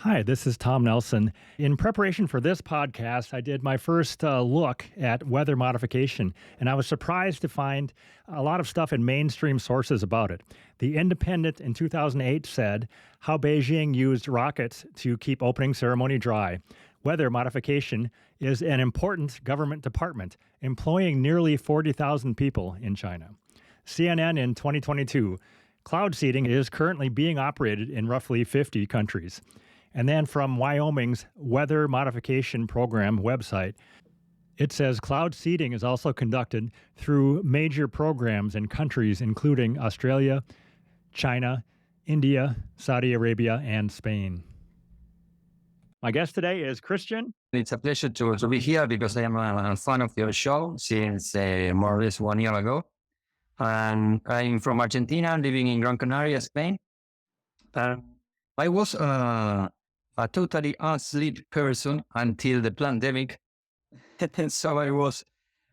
Hi, this is Tom Nelson. In preparation for this podcast, I did my first look at weather modification, and I was surprised to find a lot of stuff in mainstream sources about it. The Independent in 2008 said how Beijing used rockets to keep opening ceremony dry. Weather modification is an important government department, employing nearly 40,000 people in China. CNN in 2022, cloud seeding is currently being operated in roughly 50 countries. And then from Wyoming's Weather Modification Program website, it says cloud seeding is also conducted through major programs in countries including Australia, China, India, Saudi Arabia, and Spain. My guest today is Christian. It's a pleasure to be here because I am a fan of your show since more or less 1 year ago. And I'm from Argentina, living in Gran Canaria, Spain. I was a totally asleep person until the pandemic. So I was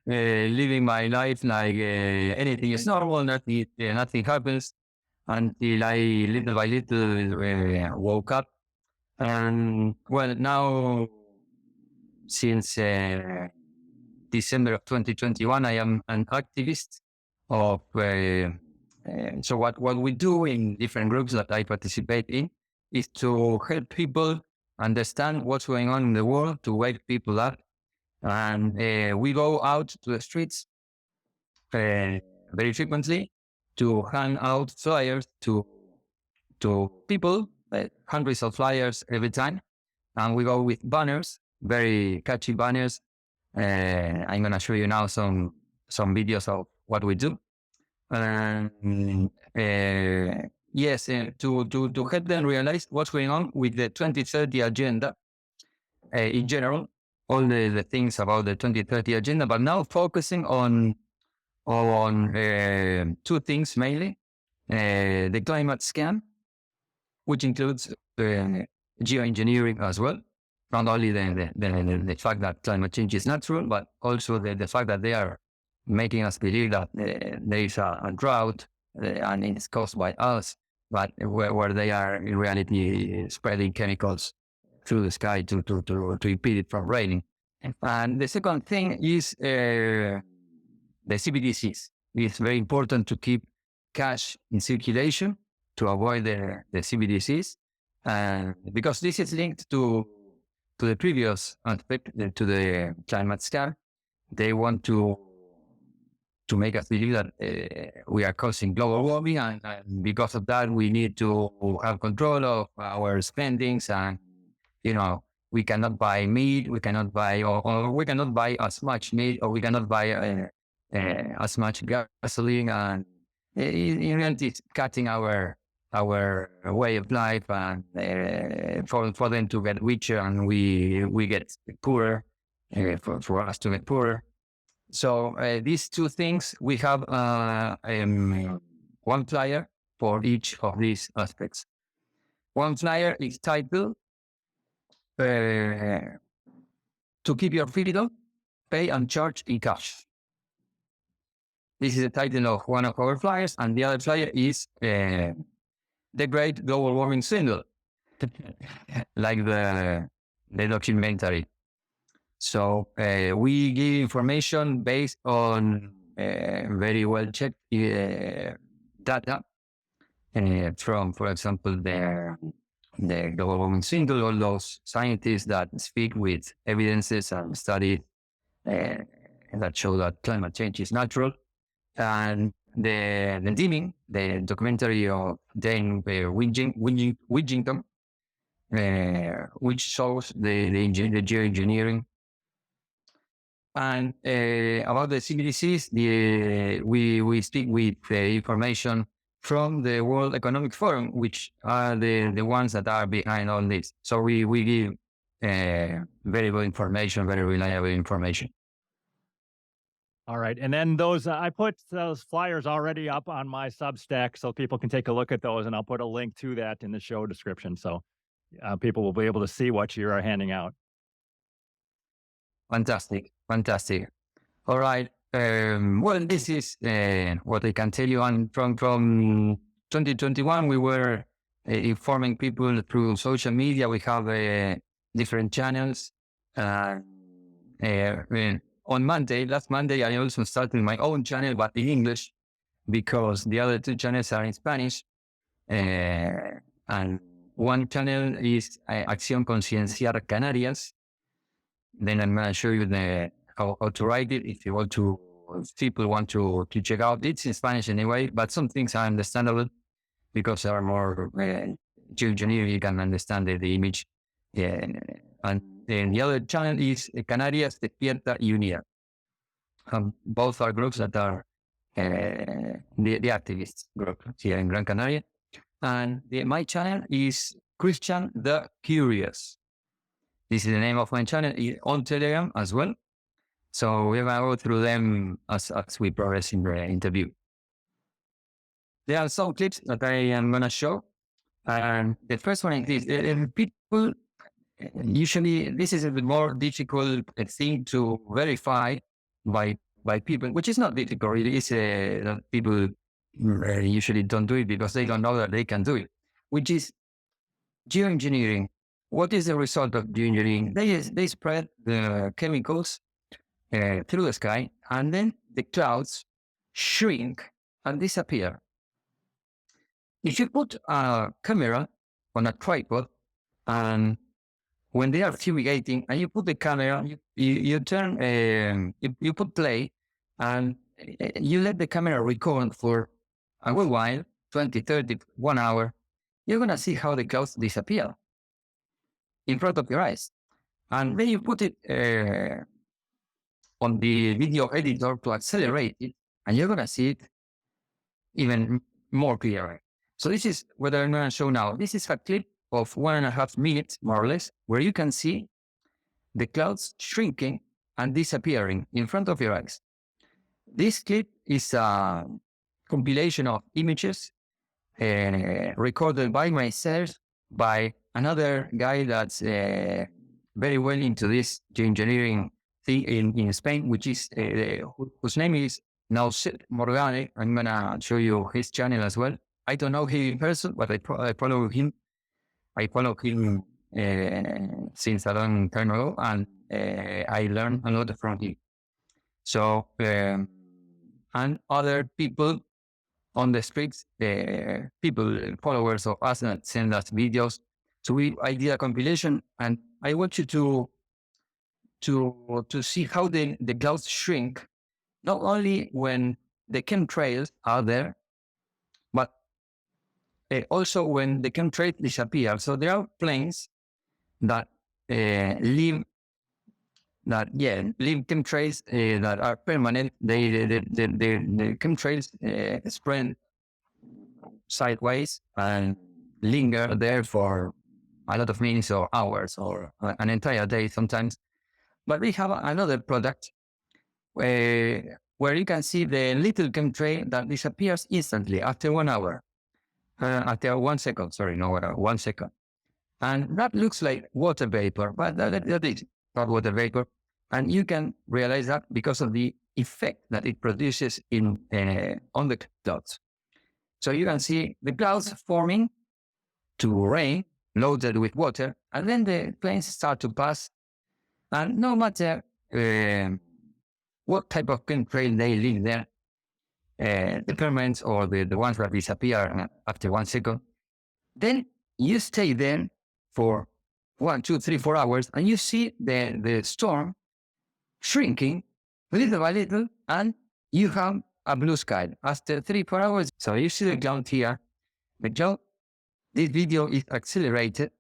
living my life like anything is normal, nothing happens until I little by little woke up. And well, now since December of 2021, I am an activist of, so what we do in different groups that I participate in is to help people understand what's going on in the world, to wake people up. And we go out to the streets very frequently to hand out flyers to people, hundreds of flyers every time. And we go with banners, very catchy banners. I'm going to show you now some videos of what we do. Yes, to help them realize what's going on with the 2030 agenda in general, all the things about the 2030 agenda, but now focusing on two things mainly: the climate scam, which includes geoengineering as well. Not only the fact that climate change is natural, but also the fact that they are making us believe that there is a drought and it's caused by us, but where they are in reality spreading chemicals through the sky to impede it from raining. And the second thing is the CBDCs. It's very important to keep cash in circulation to avoid the CBDCs, because this is linked to the previous aspect, to the climate scam. They want to make us believe that we are causing global warming, and because of that, we need to have control of our spendings. And we cannot buy meat, we cannot buy, or we cannot buy as much meat, or we cannot buy as much gasoline, and in reality, it's cutting our way of life, and for them to get richer, and we get poorer, for us to get poorer. So these two things, we have one flyer for each of these aspects. One flyer is titled "To Keep Your Freedom, Pay and Charge in Cash." This is the title of one of our flyers, and the other flyer is "The Great Global Warming Swindle," like the documentary. So we give information based on very well checked data from, for example, the global warming swindle, all those scientists that speak with evidences and studies that show that climate change is natural. And the dimming, the documentary of Dane Wigington, which shows the geoengineering. And about the CBDCs, we speak with information from the World Economic Forum, which are the ones that are behind all this. So we give very good information, very reliable information. All right. And then I put those flyers already up on my Substack so people can take a look at those, and I'll put a link to that in the show description. So people will be able to see what you are handing out. Fantastic. All right. Well, this is what I can tell you. And from 2021, we were informing people through social media. We have different channels. On last Monday, I also started my own channel, but in English, because the other two channels are in Spanish. And one channel is Acción Concienciar Canarias. Then I'm going to show you how to write it if people want to check out. It's in Spanish anyway, but some things are understandable because they are more geoengineering. You can understand the image. And then the other channel is Canarias Despierta y Unida. Both are groups that are the activist group here in Gran Canaria. And my channel is Christian the Curious. This is the name of my channel on Telegram as well. So we're going to go through them as we progress in the interview. There are some clips that I am going to show. And the first one is this. People, usually this is a bit more difficult thing to verify by people, which is not difficult. It is that people usually don't do it because they don't know that they can do it, which is geoengineering. What is the result of geoengineering? They spread the chemicals through the sky, and then the clouds shrink and disappear. If you put a camera on a tripod, and when they are fumigating, and you put the camera, you turn, you put play, and you let the camera record for a good while, 20, 30, 1 hour, you're going to see how the clouds disappear in front of your eyes. And then you put it on the video editor to accelerate it, and you're going to see it even more clearly. So this is what I'm going to show now. This is a clip of 1.5 minutes, more or less, where you can see the clouds shrinking and disappearing in front of your eyes. This clip is a compilation of images recorded by myself, by another guy that's very well into this geoengineering thing in Spain, which is whose name is Nauset Morgane. I'm going to show you his channel as well. I don't know him in person, but I follow him. I follow him since a long time ago, and I learned a lot from him. So, and other people on the streets, people, followers of us that send us videos. So I did a compilation, and I want you to see how the clouds shrink, not only when the chemtrails are there, but also when the chemtrails disappear. So there are planes that leave chemtrails that are permanent. The chemtrails spread sideways and linger there for a lot of minutes or hours or an entire day sometimes. But we have another product where you can see the little chemtrail that disappears instantly after 1 hour. After 1 second, 1 second. And that looks like water vapor, but that is not water vapor. And you can realize that because of the effect that it produces on the clouds. So you can see the clouds forming to rain, loaded with water, and then the planes start to pass. And no matter what type of chemtrail they leave there, the permanents or the ones that disappear after 1 second, then you stay there for 1, 2, 3, 4 hours, and you see the storm shrinking little by little, and you have a blue sky after 3, 4 hours. So you see the cloud here. The cloud, this video is accelerated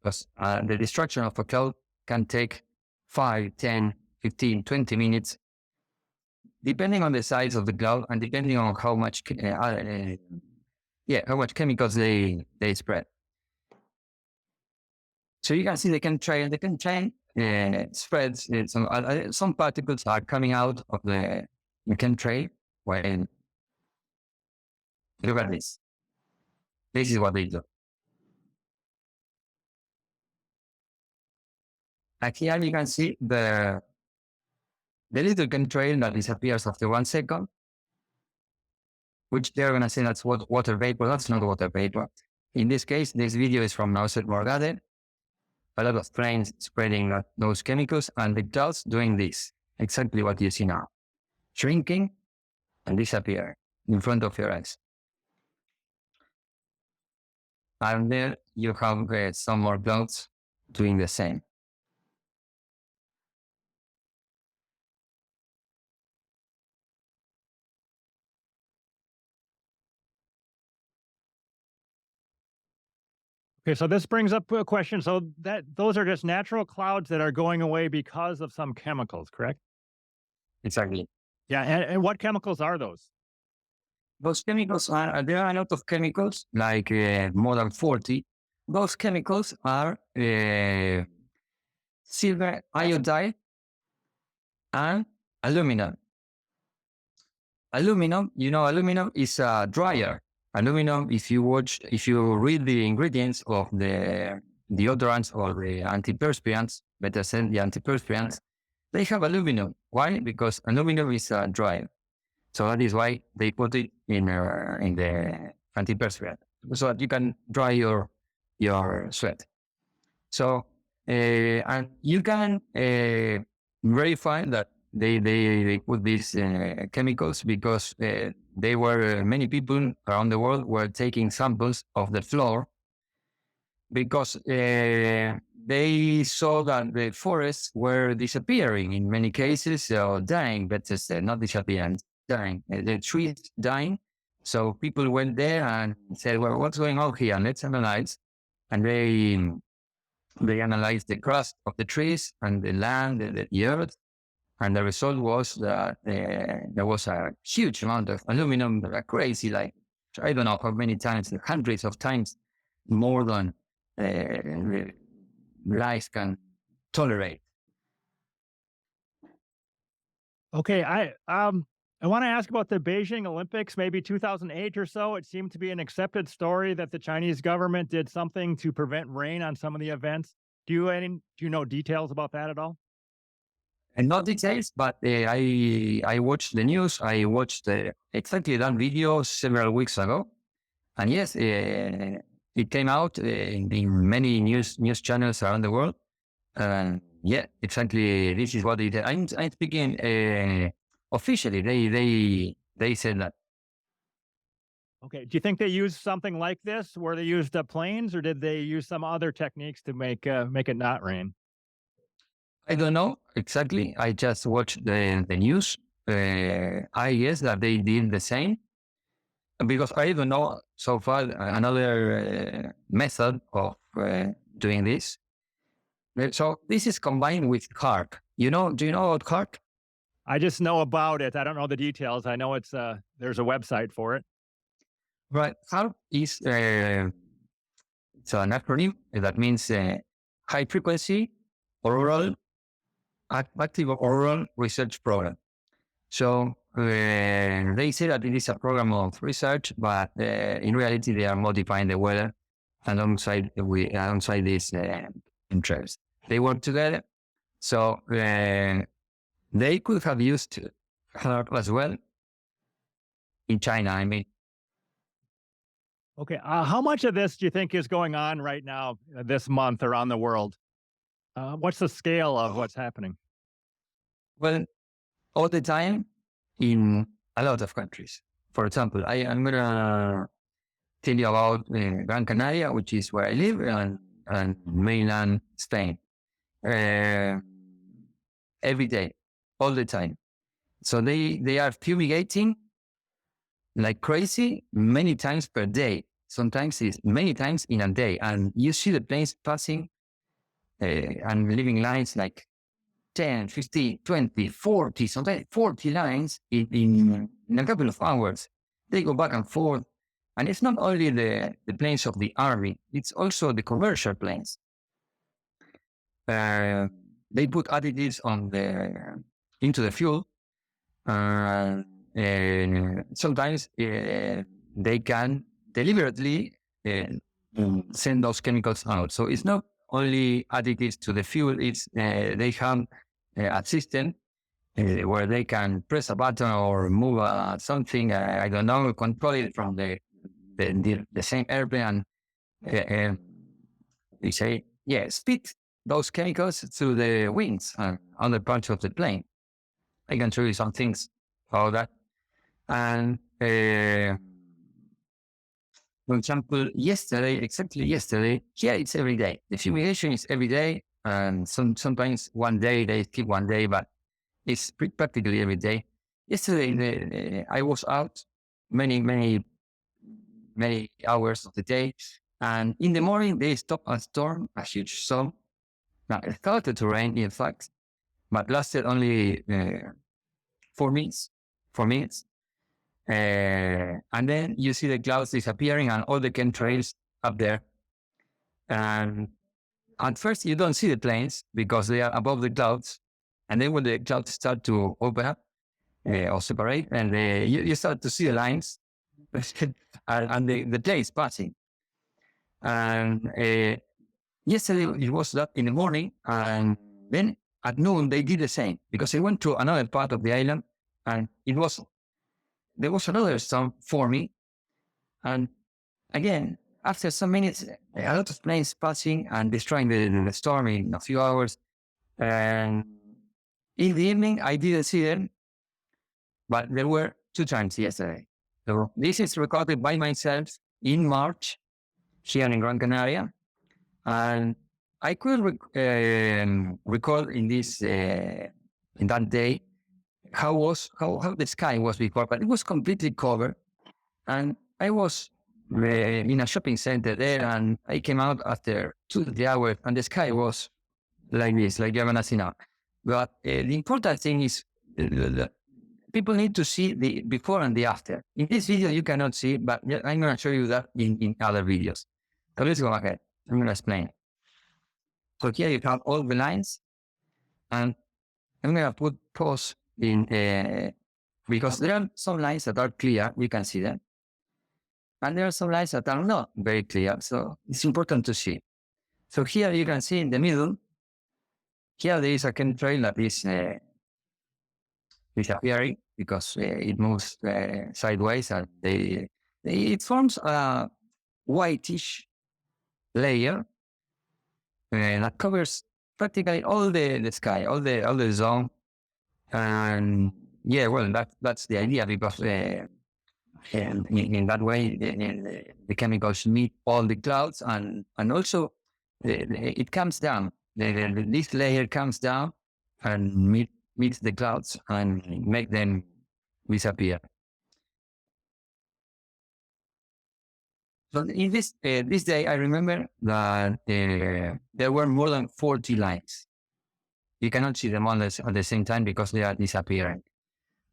because the destruction of a cloud can take 5, 10, 15, 20 minutes, depending on the size of the cloud and depending on how much chemicals they spread. So you can see the chemtrail. The chemtrail spreads. Some particles are coming out of the chemtrail. When look at this. This is what they do. And here you can see the little chemtrail that disappears after 1 second. which they're going to say that's water vapor. That's not water vapor. In this case, this video is from Nauset Morgade. A lot of planes spreading those chemicals, and the clouds doing this, exactly what you see now, shrinking and disappear in front of your eyes. And there you have some more clouds doing the same. Okay, so this brings up a question. So those are just natural clouds that are going away because of some chemicals, correct? Exactly. Yeah, and what chemicals are those? Those chemicals there are a lot of chemicals, like more than 40. Those chemicals are silver iodide and aluminum. Aluminum is a dryer. Aluminum, if you read the ingredients of the deodorants or the antiperspirants, better said, the antiperspirants, they have aluminum. Why? Because aluminum is a dryer. So that is why they put it in the antiperspirant, so that you can dry your sweat. So and you can verify that they put these chemicals because they were many people around the world were taking samples of the floor because they saw that the forests were disappearing in many cases, or dying, but not disappearing, dying. The trees dying. So people went there and said, well, what's going on here? Let's analyze. And they analyzed the crust of the trees and the land, the earth. And the result was that there was a huge amount of aluminum, crazy, like, I don't know how many times, hundreds of times more than life can tolerate. Okay, I want to ask about the Beijing Olympics, maybe 2008 or so. It seemed to be an accepted story that the Chinese government did something to prevent rain on some of the events. Do you know details about that at all? And not details, but I watched the news. I watched exactly that video several weeks ago. And yes, it came out in many news channels around the world. And yeah, exactly. This is what it. I'm speaking officially. They said that. Okay. Do you think they used something like this, where they used planes, or did they use some other techniques to make it not rain? I don't know exactly. I just watched the news. I guess that they did the same, because I don't know so far another method of doing this. So this is combined with HARP. Do you know about HARP? I just know about it. I don't know the details. I know it's there's a website for it. Right. HARP is it's an acronym that means high frequency auroral active auroral research program. So they say that it is a program of research, but in reality they are modifying the weather alongside these chemtrails. They work together, so they could have used HARP as well in China. I mean, okay. How much of this do you think is going on right now, this month, around the world? What's the scale of what's happening? Well, all the time in a lot of countries. For example, I'm going to tell you about Gran Canaria, which is where I live, and mainland Spain. Every day, all the time. So they are fumigating like crazy many times per day. Sometimes it's many times in a day. And you see the planes passing and leaving lines like 10, 15, 20, 40, sometimes 40 lines in a couple of hours. They go back and forth. And it's not only the planes of the army, it's also the commercial planes. They put additives into the fuel. Sometimes they can deliberately send those chemicals out. So it's not only additives to the fuel, it's they have a system where they can press a button or move something, I don't know, control it from the same airplane. They say, spit those chemicals through the wings and other parts of the plane. I can show you some things about that. And for example, exactly yesterday, here it's every day. The fumigation is every day, and sometimes one day, they skip one day, but it's practically every day. Yesterday, I was out many hours of the day, and in the morning, they stopped a storm, a huge storm. Now, it started to rain, in fact, but lasted only 4 minutes. 4 minutes. And then you see the clouds disappearing and all the chemtrails up there. And at first you don't see the planes because they are above the clouds. And then when the clouds start to open up or separate, and you start to see the lines and the planes passing. And yesterday it was that in the morning, and then at noon they did the same because I went to another part of the island, and there was another storm forming, and again, after some minutes, a lot of planes passing and destroying the storm in a few hours. And in the evening, I didn't see them, but there were 2 times yesterday. So this is recorded by myself in March here in Gran Canaria, and I could recall in that day how the sky was before, but it was completely covered. And I was in a shopping center there, and I came out after 2 hours, and the sky was like this, like you're gonna see now. But the important thing is people need to see the before and the after. In this video, you cannot see, but I'm gonna show you that in other videos. So let's go ahead. I'm gonna explain. So here you have all the lines, and I'm gonna put pause in because there are some lines that are clear, you can see them, and there are some lines that are not very clear, so it's important to see. So here you can see in the middle, here there is a chemtrail that is disappearing because it moves sideways, and it forms a whitish layer that covers practically all the sky, all the zone. And that's the idea, because in that way the chemicals meet all the clouds, and also it comes down. This layer comes down and meets the clouds and make them disappear. So in this day, I remember that there were more than 40 lines. You cannot see them all at the same time because they are disappearing.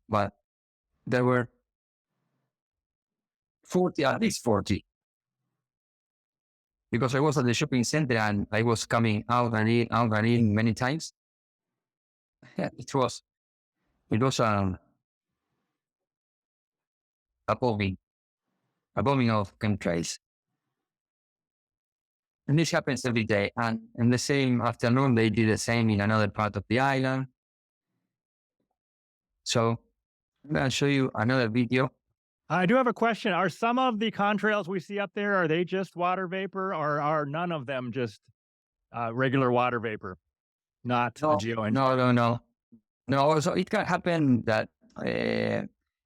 But there were 40, at least 40. Because I was at the shopping center and I was coming out and in many times. It was a bombing of chemtrails. And this happens every day. And in the same afternoon, they did the same in another part of the island. So I'm going to show you another video. I do have a question. Are some of the contrails we see up there, are they just water vapor, or are none of them just regular water vapor? Not geoengineering? No, so it can happen that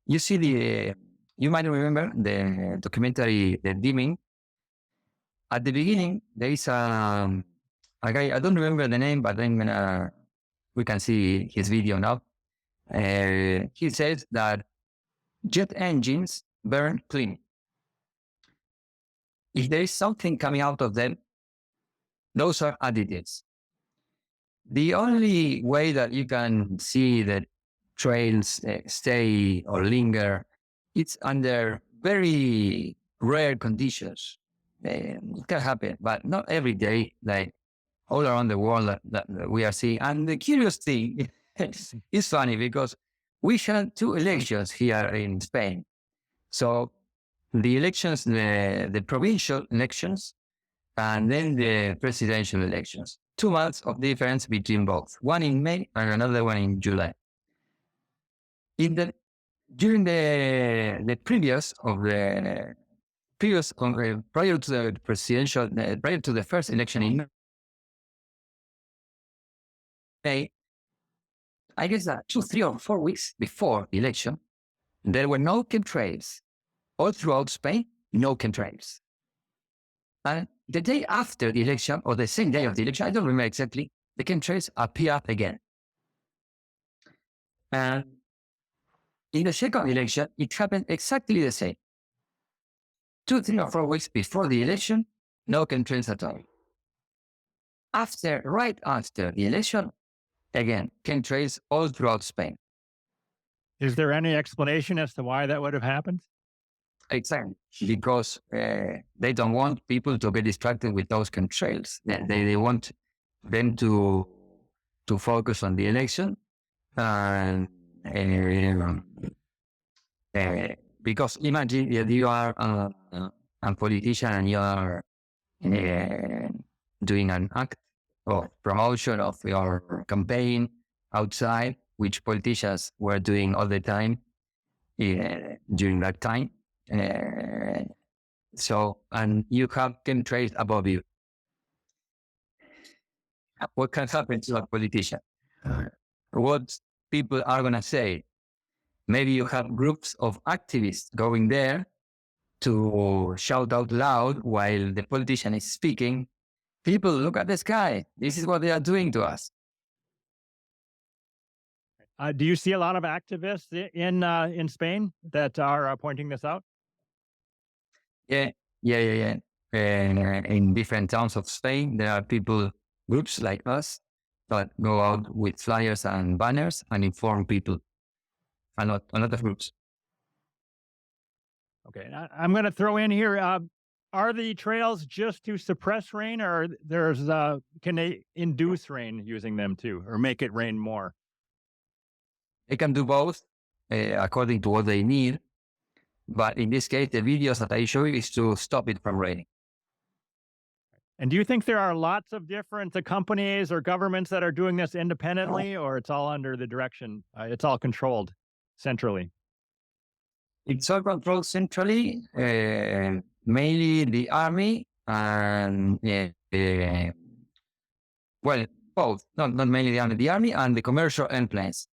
you see you might remember the documentary, The Dimming. At the beginning, there is a guy, I don't remember the name, but we can see his video now. He says that jet engines burn clean. If there is something coming out of them, those are additives. The only way that you can see that trails stay or linger, it's under very rare conditions. It can happen, but not every day, like all around the world that we are seeing. And the curious thing is funny because we had 2 elections here in Spain. So the elections, the provincial elections, and then the presidential elections. 2 months of difference between both, one in May and another one in July. During the prior to the presidential, prior to the first election in May, I guess that 2, 3, or 4 weeks before the election, there were no chemtrails. All throughout Spain, no chemtrails. And the day after the election, or the same day of the election, I don't remember exactly, the chemtrails appeared again. And in the second election, it happened exactly the same. 2, 3, or 4 weeks before the election, no chemtrails at all. Right after the election, again, chemtrails all throughout Spain. Is there any explanation as to why that would have happened? Exactly, because they don't want people to get distracted with those chemtrails. They want them to focus on the election, and because imagine that you are a politician and you are doing an act of promotion of your campaign outside, which politicians were doing all the time during that time. So, and you have chemtrails above you. What can happen to a politician? What people are going to say? Maybe you have groups of activists going there to shout out loud while the politician is speaking. People, look at the sky. This is what they are doing to us. Do you see a lot of activists in Spain that are pointing this out? Yeah. In different towns of Spain, there are groups like us, that go out with flyers and banners and inform people. A lot of groups. Okay, I'm going to throw in here. Are the trails just to suppress rain, or can they induce rain using them too, or make it rain more? They can do both according to what they need. But in this case, the videos that I show you is to stop it from raining. And do you think there are lots of different companies or governments that are doing this independently, or it's all under the direction, it's all controlled centrally? It's all controlled centrally, mainly the army and, well, both, not mainly the army and the commercial airplanes.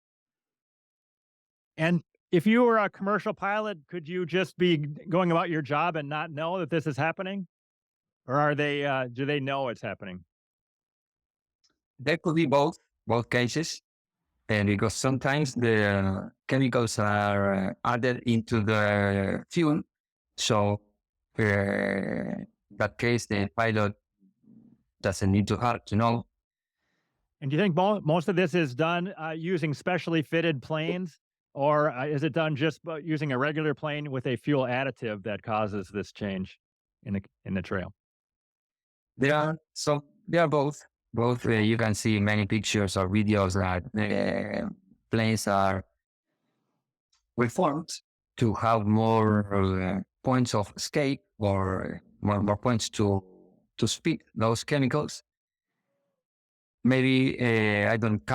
And if you were a commercial pilot, could you just be going about your job and not know that this is happening? Or do they know it's happening? There could be both cases. And because sometimes the chemicals are added into the fuel. So in that case, the pilot doesn't need to know. And do you think most of this is done using specially fitted planes? Or is it done just using a regular plane with a fuel additive that causes this change in the trail? They are both. You can see many pictures or videos that planes are reformed to have more points of escape or more points to speed those chemicals. Maybe I didn't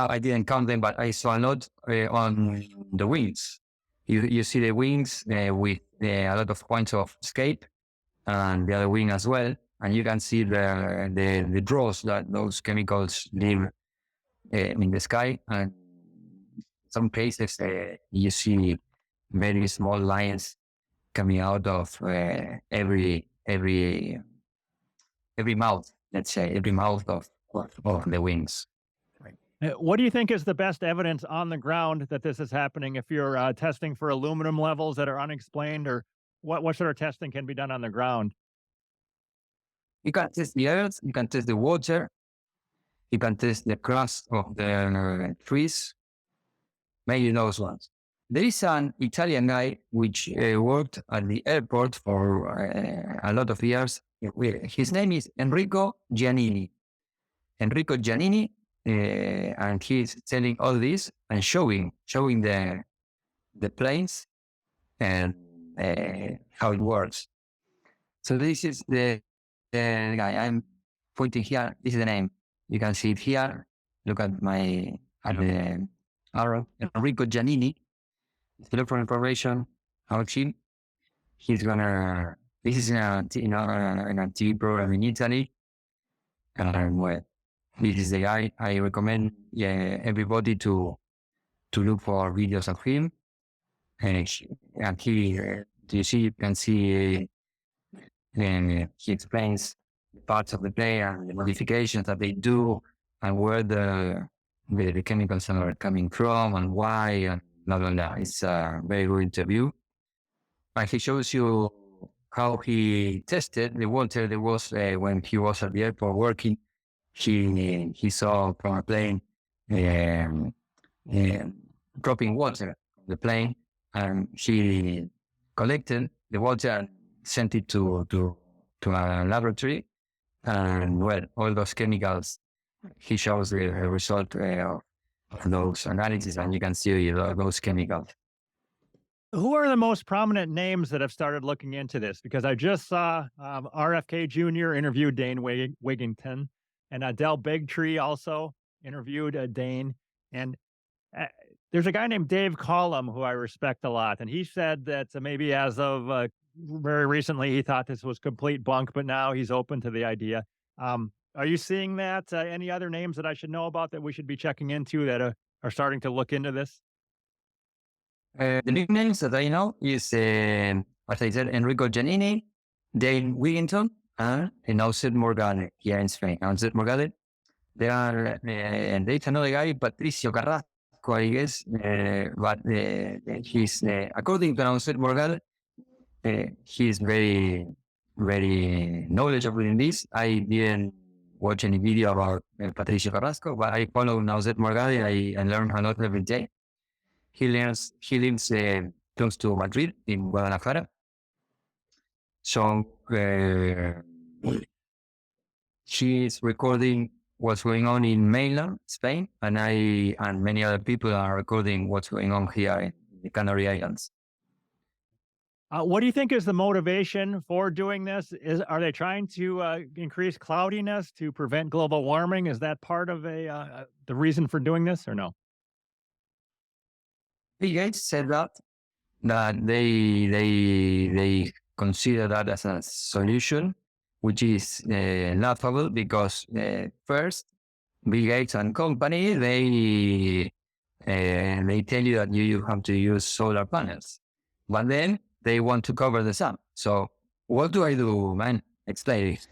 count them, but I saw a lot on the wings. You see the wings with a lot of points of escape, and the other wing as well. And you can see the draws that those chemicals leave in the sky. And in some cases, you see very small lines coming out of every mouth. Let's say every mouth of the wings. What do you think is the best evidence on the ground that this is happening? If you're testing for aluminum levels that are unexplained, or what sort of testing can be done on the ground? You can test the earth, you can test the water, you can test the crust of the trees, maybe those ones. There is an Italian guy which worked at the airport for a lot of years. His name is Enrico Giannini. And he's telling all this and showing the planes and how it works. So this is the guy I'm pointing here. This is the name. You can see it here. Look at the arrow, Enrico Giannini. If you look for information, how cheap, this is in a TV program in Italy. And well, this is the guy. I recommend everybody to look for videos of him. And you can see he explains parts of the play and the modifications that they do and where the chemicals are coming from and why and blah, blah, blah. It's a very good interview. And he shows you how he tested the water. There was, when he was at the airport working, he saw from a plane dropping water from the plane, and he collected the water and sent it to a laboratory. And well, all those chemicals, he shows the result of those analyses, and you can see those chemicals. Who are the most prominent names that have started looking into this? Because I just saw RFK Jr. interviewed Dane Wigington, and Bigtree also interviewed Dane. And there's a guy named Dave Collum who I respect a lot, and he said that maybe as of very recently he thought this was complete bunk, but now he's open to the idea. Are you seeing that? Any other names that I should know about that we should be checking into that are starting to look into this? The big names that I know is, as I said, Enrico Giannini, Dane Wigington, and Auset Morgade here in Spain. Auset Morgade. There are, and there's another guy, Patricio Carrasco, I guess, but he's, according to Auset Morgade, he's very, very knowledgeable in this. I didn't watch any video about Patricio Carrasco, but I follow Auset Morgade. I learn a lot every day. He lives close to Madrid in Guadalajara. So she's recording what's going on in mainland Spain, and I and many other people are recording what's going on here in the Canary Islands. What do you think is the motivation for doing this? Are they trying to increase cloudiness to prevent global warming? Is that part of the reason for doing this, or no? Bill Gates said that they consider that as a solution, which is laughable because first, Bill Gates and company, they tell you that you have to use solar panels, but then they want to cover the sun. So what do I do, man? Explain it.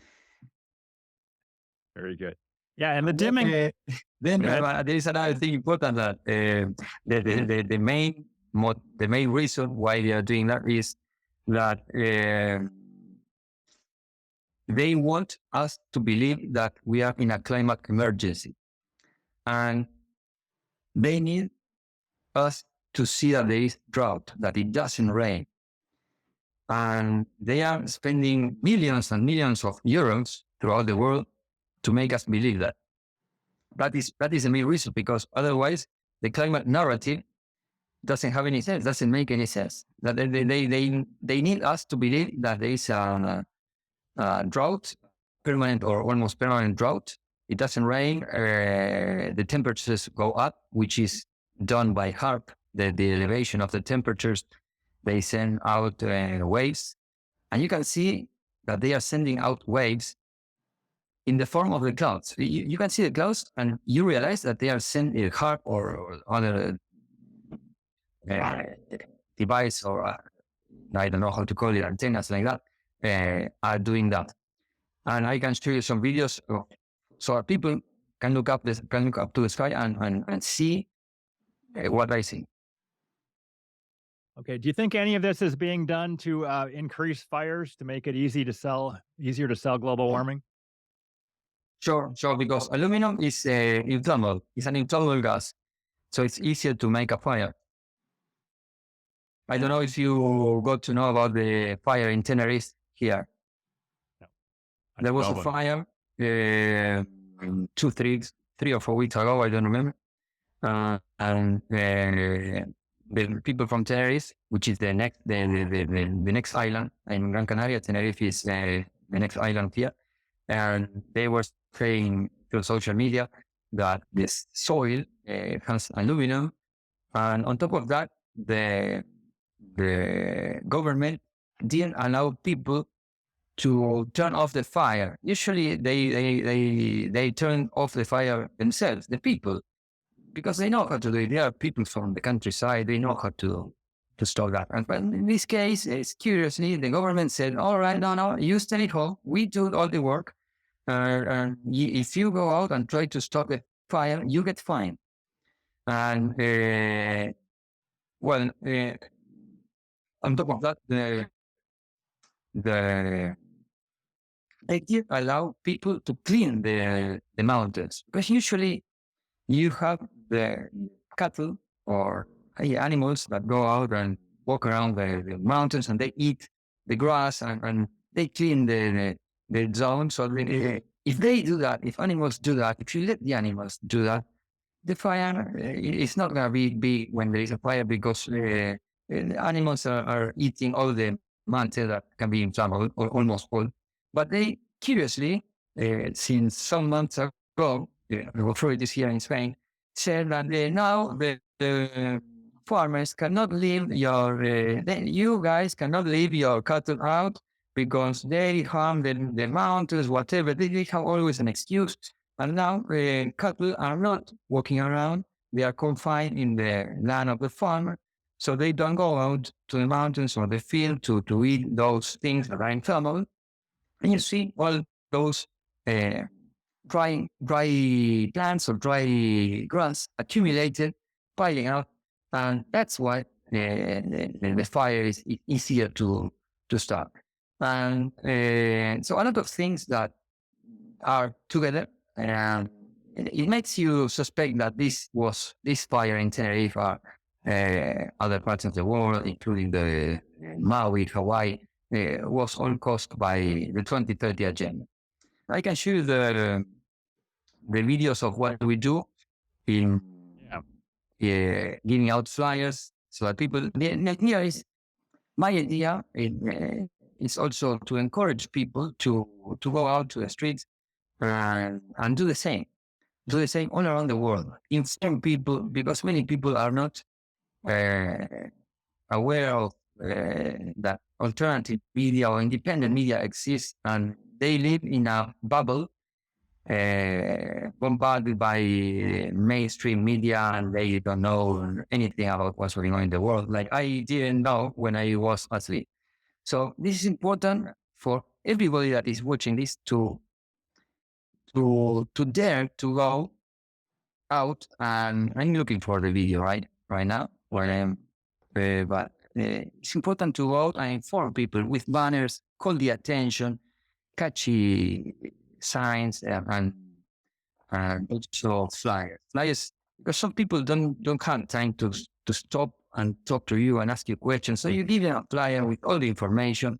Very good. Yeah, and the dimming. Then there is another thing important that the main reason why they are doing that is that they want us to believe that we are in a climate emergency, and they need us to see that there is drought, that it doesn't rain, and they are spending millions and millions of euros throughout the world to make us believe that. That is the main reason, because otherwise the climate narrative doesn't have any sense, doesn't make any sense. That they need us to believe that there is a drought, permanent or almost permanent drought. It doesn't rain, the temperatures go up, which is done by HARP, the elevation of the temperatures. They send out waves, and you can see that they are sending out waves in the form of the clouds. You can see the clouds, and you realize that they are sending HARP or other device, or I don't know how to call it, antennas like that, are doing that. And I can show you some videos so people can look up to the sky and see what I see. Okay. Do you think any of this is being done to increase fires, to make it easier to sell global warming? Sure, because aluminum is inflammable. It's an inflammable gas, so it's easier to make a fire. I don't know if you got to know about the fire in Tenerife here. No. There was a fire 3 or 4 weeks ago, I don't remember. And the people from Tenerife, which is the next island in Gran Canaria, Tenerife is the next island here. And they were saying through social media that this soil has aluminum, and on top of that, the government didn't allow people to turn off the fire. Usually they turn off the fire themselves, the people, because they know how to do it. They are people from the countryside. They know how to stop that. But in this case, it's curiously, the government said, all right, no, you stay at home. We do all the work. If you go out and try to stop the fire, you get fined. And on top of that, they did allow people to clean the mountains, because usually you have the cattle or animals that go out and walk around the mountains, and they eat the grass and they clean the zone. So if they do that, if animals do that, if you let the animals do that, the fire is not going to be big when there is a fire, because the animals are eating all the matter that can be inflammable, or almost all. But they, curiously, since some months ago, the authorities here in Spain said that now the farmers cannot leave you guys cannot leave your cattle out because they harm the mountains, whatever. They have always an excuse. And now cattle are not walking around. They are confined in the land of the farmer. So they don't go out to the mountains or the field to eat those things that are inflammable. And you see all those dry plants or dry grass accumulated, piling up. And that's why the fire is easier to start. And so a lot of things that are together, and it makes you suspect that this fire in Tenerife or other parts of the world, including the Maui, Hawaii, was all caused by the 2030 agenda. I can show you the videos of what we do in giving out flyers so that people. Here is my idea. It's also to encourage people to go out to the streets and do the same. Do the same all around the world. Inform people, because many people are not aware of that alternative media or independent media exists, and they live in a bubble bombarded by mainstream media, and they don't know anything about what's going on in the world. Like I didn't know when I was asleep. So this is important for everybody that is watching this to dare to go out. And I'm looking for the video right now where I am. But it's important to go out and inform people with banners, call the attention, catchy signs, and also flyers, because some people don't have time to stop and talk to you and ask you questions. So you give them a flyer with all the information,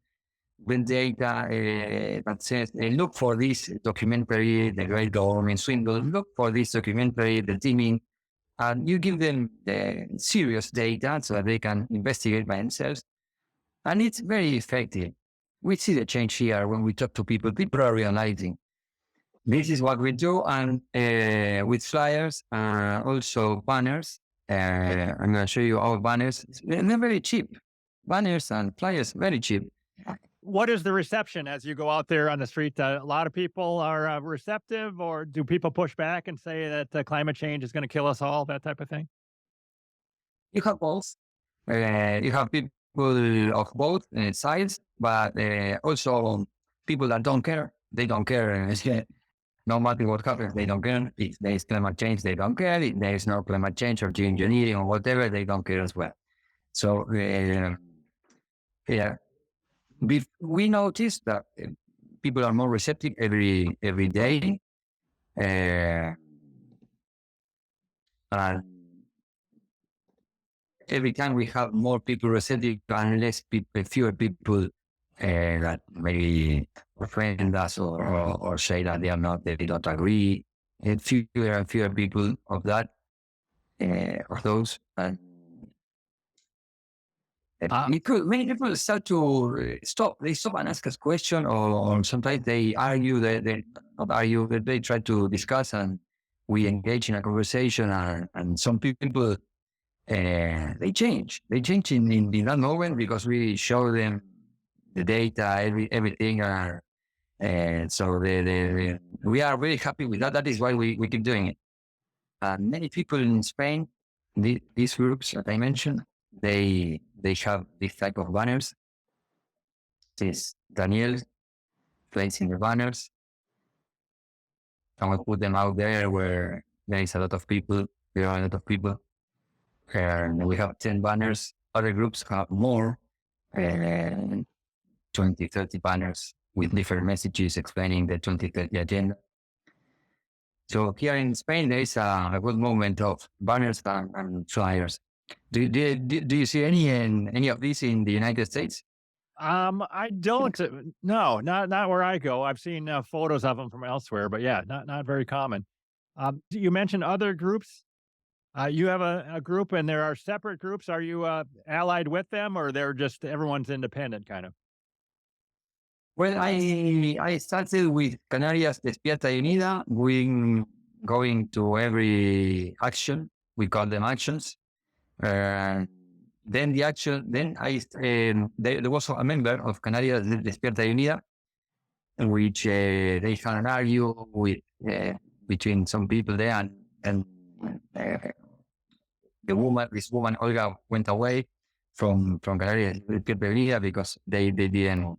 with data that says, look for this documentary, The Great Government Swindle, look for this documentary, The Teaming, and you give them the serious data so that they can investigate by themselves. And it's very effective. We see the change here when we talk to people. People are realizing this is what we do, and with flyers, also banners. I'm going to show you our banners. They're very cheap. Banners and flyers, very cheap. What is the reception as you go out there on the street? A lot of people are receptive, or do people push back and say that climate change is going to kill us all, that type of thing? You have both. You have people of both sides, but also people that don't care. They don't care. No matter what happens, they don't care. If there is climate change, they don't care. If there is no climate change or geoengineering or whatever, they don't care as well. So, we noticed that people are more receptive every day. And every time we have more people receptive and fewer people that maybe offend us or say that they don't agree. And fewer and fewer people of that, of those. And many people start to stop. They stop and ask us questions, or sometimes they argue. They not argue, but they try to discuss, and we engage in a conversation. And some people they change. They change in that moment because we show them the data, everything. And so we are very happy with that. That is why we keep doing it. Many people in Spain, these groups that I mentioned, they have this type of banners. This is Daniel placing the banners. And we put them out there where there is a lot of people. There are a lot of people. And we have 10 banners. Other groups have more, 20, 30 banners with different messages explaining the 2030 agenda. So here in Spain, there is a good movement of banners and flyers. Do you see any of these in the United States? I don't. No, not where I go. I've seen photos of them from elsewhere, but yeah, not very common. You mentioned other groups. You have a group, and there are separate groups. Are you allied with them, or they're just everyone's independent, kind of? Well, I started with Canarias Despierta y Unida, going to every action. We call them actions. Then the action. Then there was a member of Canarias Despierta y Unida, in which they had an argue with between some people there, and this woman Olga went away from Canarias Despierta y Unida because they didn't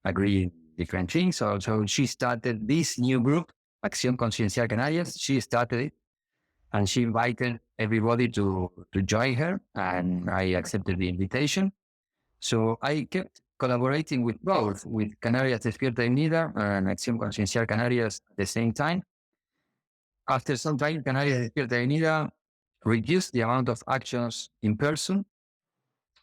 agree different things. So she started this new group, Acción Conciencial Canarias. She started it, and she invited everybody to join her, and I accepted the invitation. So I kept collaborating with both, with Canarias Despierta y Unida and Acción Conciencial Canarias at the same time. After some time, Canarias Despierta y Unida reduced the amount of actions in person,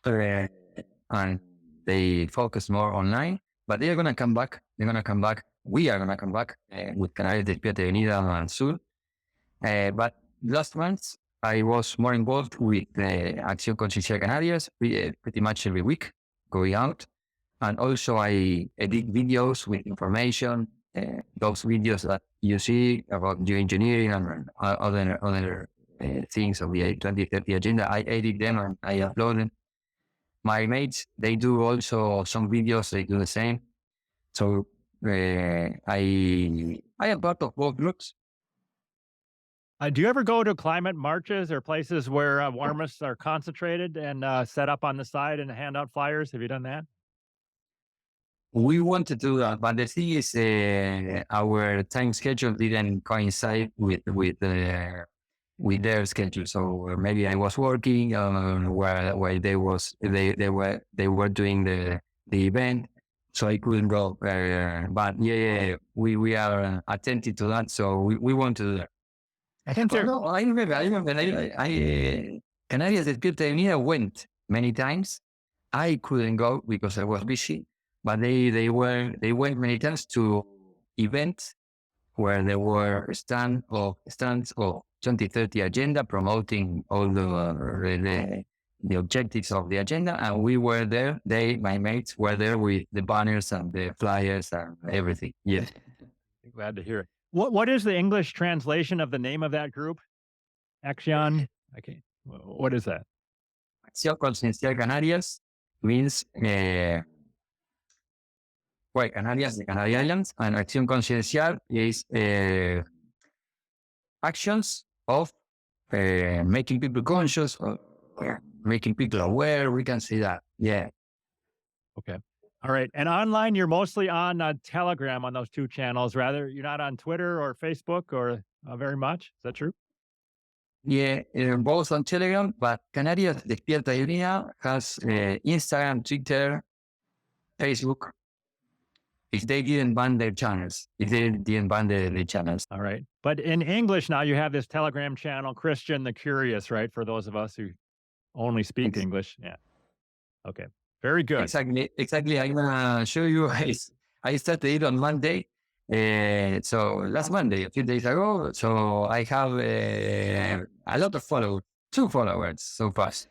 and they focus more online. But they are going to come back. They're going to come back. We are going to come back with Canarias Despierta y Unida and Sur. But last month, I was more involved with Acción Conciencial Canarias pretty much every week, going out. And also I edit videos with information, those videos that you see about geoengineering and other things of the 2030 agenda. I edit them and I upload them. My mates, they do also some videos, they do the same. So I am part of both groups. Do you ever go to climate marches or places where warmists are concentrated and set up on the side and hand out flyers? Have you done that? We want to do that, but the thing is, our time schedule didn't coincide with their schedule. So maybe I was working while they were doing the event, so I couldn't go. But we are attentive to that, so we want to do that. I remember. Canarias Despierta y Unida went many times. I couldn't go because I was busy, but they went many times to events where there were stands of 2030 agenda promoting all the objectives of the agenda, and we were there. My mates were there with the banners and the flyers and everything. Yes. Glad to hear it. What is the English translation of the name of that group? Acción. Okay. What is that? Acción Conciencial Canarias means Canarias, the Canary Islands, and Acción Conciencial is actions of making people conscious, or making people aware. We can say that. Yeah. Okay. All right. And online, you're mostly on Telegram on those two channels. Rather, you're not on Twitter or Facebook or very much. Is that true? Yeah, both on Telegram, but Canarias Despierta y Unida has Instagram, Twitter, Facebook. If they didn't ban their channels, All right. But in English now, you have this Telegram channel, Christian the Curious, right? For those of us who only speak English. Yeah. Okay. Very good. Exactly. I'm gonna show you. I started it on Monday. So last Monday, a few days ago. So I have a lot of followers, 2 followers so fast.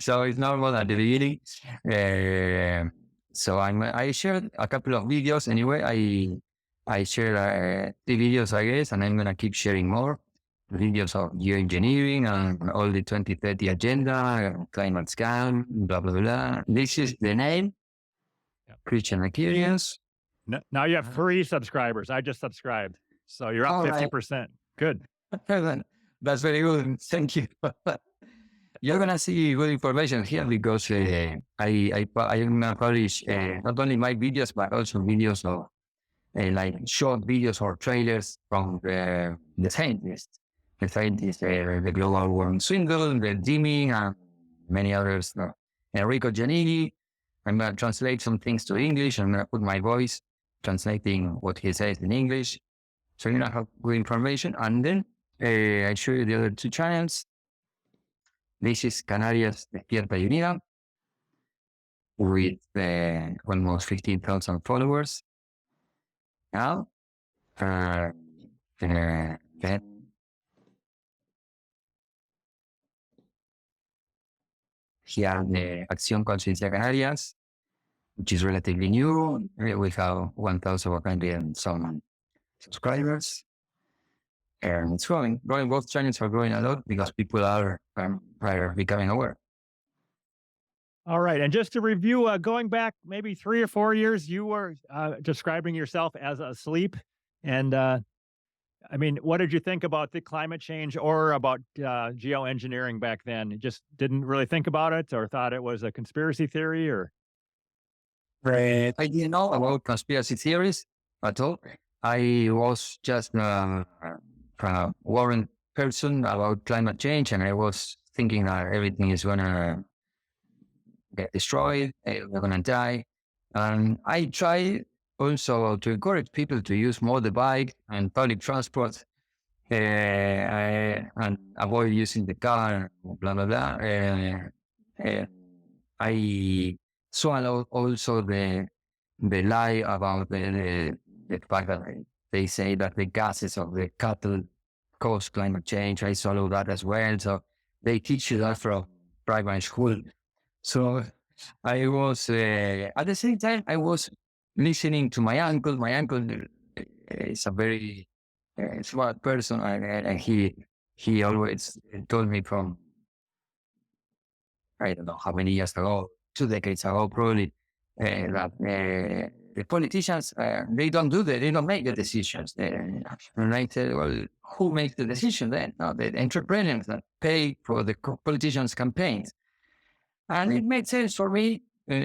So it's normal at the beginning. So I shared a couple of videos anyway. I shared 3 videos, I guess, and I'm gonna keep sharing more. videos of geoengineering and all the 2030 agenda, climate scam, blah, blah, blah. This is the name, Christian Aquarius. Now you have 3 subscribers. I just subscribed. So you're up All 50%. Good. That's very good. Thank you. You're gonna see good information here because I'm gonna publish not only my videos but also videos of like short videos or trailers from the scientists, the global warming swindle, the dimming, and many others. Enrico Giannini. I'm gonna translate some things to English. I'm gonna put my voice translating what he says in English. So you're gonna have good information, and then I show you the other 2 channels. This is Canarias Despierta y Unida with almost 15,000 followers now. Then here the Acción Conciencia Canarias, which is relatively new. We have 1,100 and some subscribers. And it's growing. Both channels are growing a lot because people are becoming aware. All right. And just to review, going back maybe 3 or 4 years, you were describing yourself as asleep. And I mean, what did you think about the climate change or about geoengineering back then? You just didn't really think about it or thought it was a conspiracy theory or? I didn't know about conspiracy theories at all. I was just worried person about climate change, and I was thinking that everything is gonna get destroyed, we're gonna die. And I try also to encourage people to use more the bike and public transport, and avoid using the car, blah blah blah. I swallow also the lie about the fact that they say that the gases of the cattle cause climate change. I swallow that as well. So they teach you that from primary school. So I was, at the same time, I was listening to my uncle. My uncle is a very smart person, and he always told me from, I don't know how many years ago, 2 decades ago, probably, that the politicians, they don't make the decisions. And I said, well, who makes the decision then? No, the entrepreneurs that pay for the politicians' campaigns. And it made sense for me.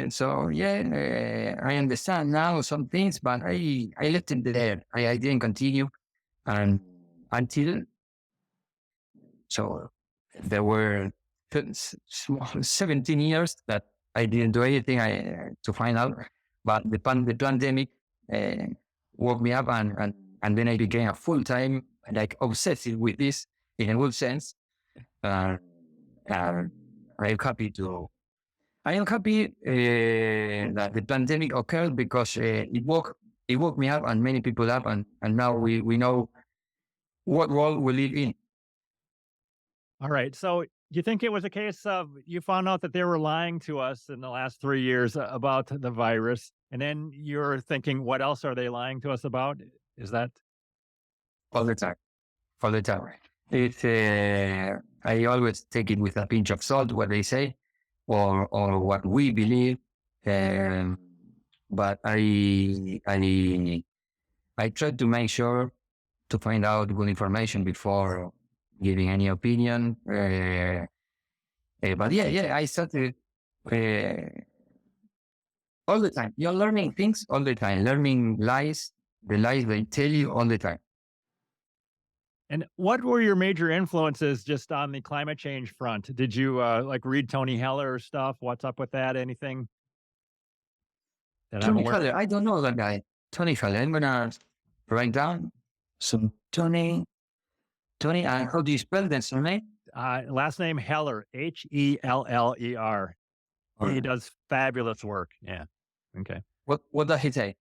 So, yeah, I understand now some things, but I left it there. I didn't continue. And until, so there were 17 years that I didn't do anything to find out. But the pandemic woke me up, and then I became a full-time, like obsessed with this in a good sense. I am happy that the pandemic occurred because it woke me up and many people up, and now we know what world we live in. All right. So you think it was a case of you found out that they were lying to us in the last 3 years about the virus, and then you're thinking, what else are they lying to us about? Is that? All the time. It's, I always take it with a pinch of salt, what they say, or what we believe. But I try to make sure to find out good information before giving any opinion. But yeah, I started all the time. You're learning things all the time, learning lies, the lies they tell you all the time. And what were your major influences just on the climate change front? Did you like read Tony Heller stuff? What's up with that? Anything? Tony Heller, I don't know that guy. Tony Heller, I'm gonna write down some Tony, how do you spell that surname? Last name Heller, Heller. He does fabulous work. Yeah. Okay. What does he say?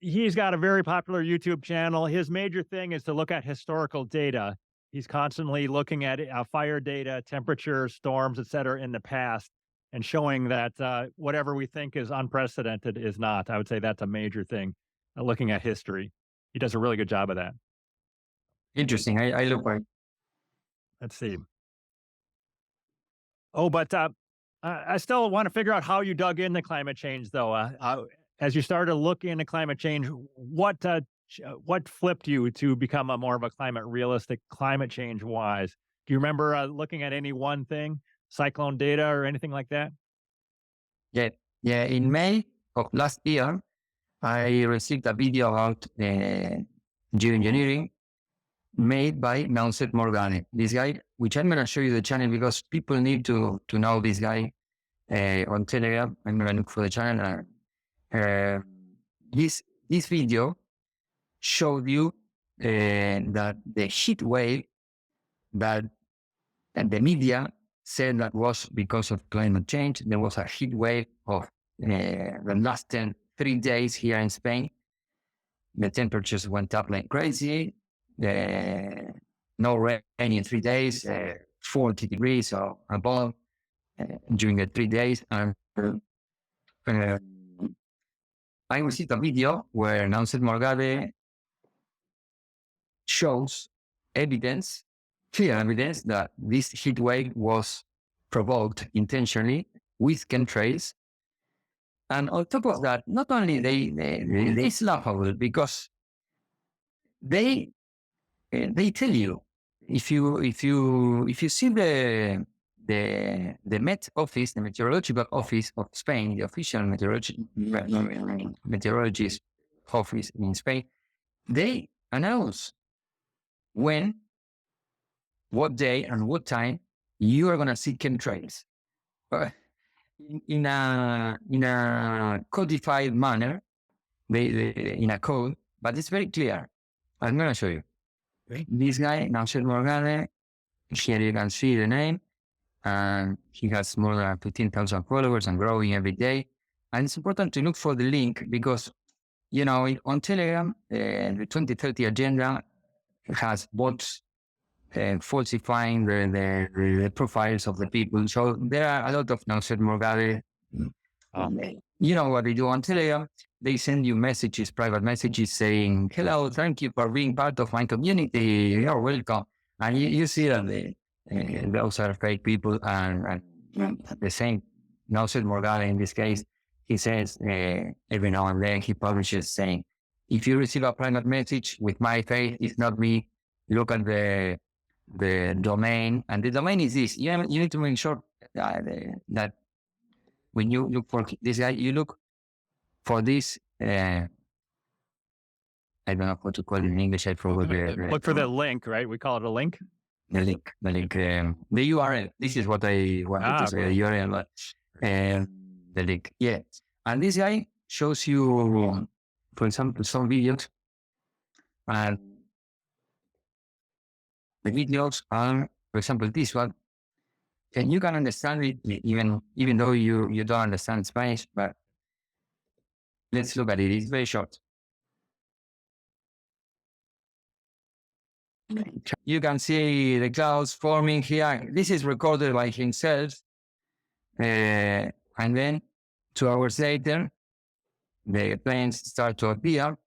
He's got a very popular YouTube channel. His major thing is to look at historical data. He's constantly looking at fire data, temperature, storms, et cetera, in the past, and showing that whatever we think is unprecedented is not. I would say that's a major thing, looking at history. He does a really good job of that. Interesting. I look for it. Let's see. Oh, but I still want to figure out how you dug into climate change, though. As you started to look into climate change, what flipped you to become a more of a climate realistic, climate change wise? Do you remember looking at any one thing, cyclone data or anything like that? Yeah. Yeah. In May of last year, I received a video about geoengineering made by Nauset Morgane. This guy, which I'm going to show you the channel because people need to know this guy on Telegram. I'm going to look for the channel. This video showed you that the heat wave that the media said that was because of climate change. There was a heat wave of the last 3 days here in Spain. The temperatures went up like crazy. No rain in 3 days, 40 degrees or above during the 3 days. And I received a video where Nauset Morgade shows evidence, clear evidence that this heat wave was provoked intentionally with chemtrails. And on top of that, not only it's laughable because they tell you if you see the Met office, the meteorological office of Spain, the official meteorologist office in Spain, they announce when, what day, and what time you are going to see chemtrails in a codified manner, in a code, but it's very clear. I'm going to show you. Okay. This guy, Nauset Morgane, here you can see the name, and he has more than 15,000 followers and growing every day. And it's important to look for the link because, on Telegram, the 2030 agenda has bots falsifying the profiles of the people. So there are a lot of Nauset Morgane. You know what they do on Telegram? They send you messages, private messages saying, "Hello, thank you for being part of my community. You're welcome." And you see that those are fake people. And the same Nauset Morgane in this case, he says every now and then he publishes saying, "If you receive a private message with my face, it's not me. Look at the domain." And the domain is this. You need to make sure that when you look for this guy, you look for this. I don't know what to call it in English. I forgot. Look for the link, right? We call it a link. The link, the URL. This is what I wanted to say. The URL, but the link. Yeah. And this guy shows you, for example, some videos, and the videos are, for example, this one. And you can understand it even though you don't understand Spanish, but let's look at it. It's very short. You can see the clouds forming here. This is recorded by himself. And then 2 hours later, the planes start to appear,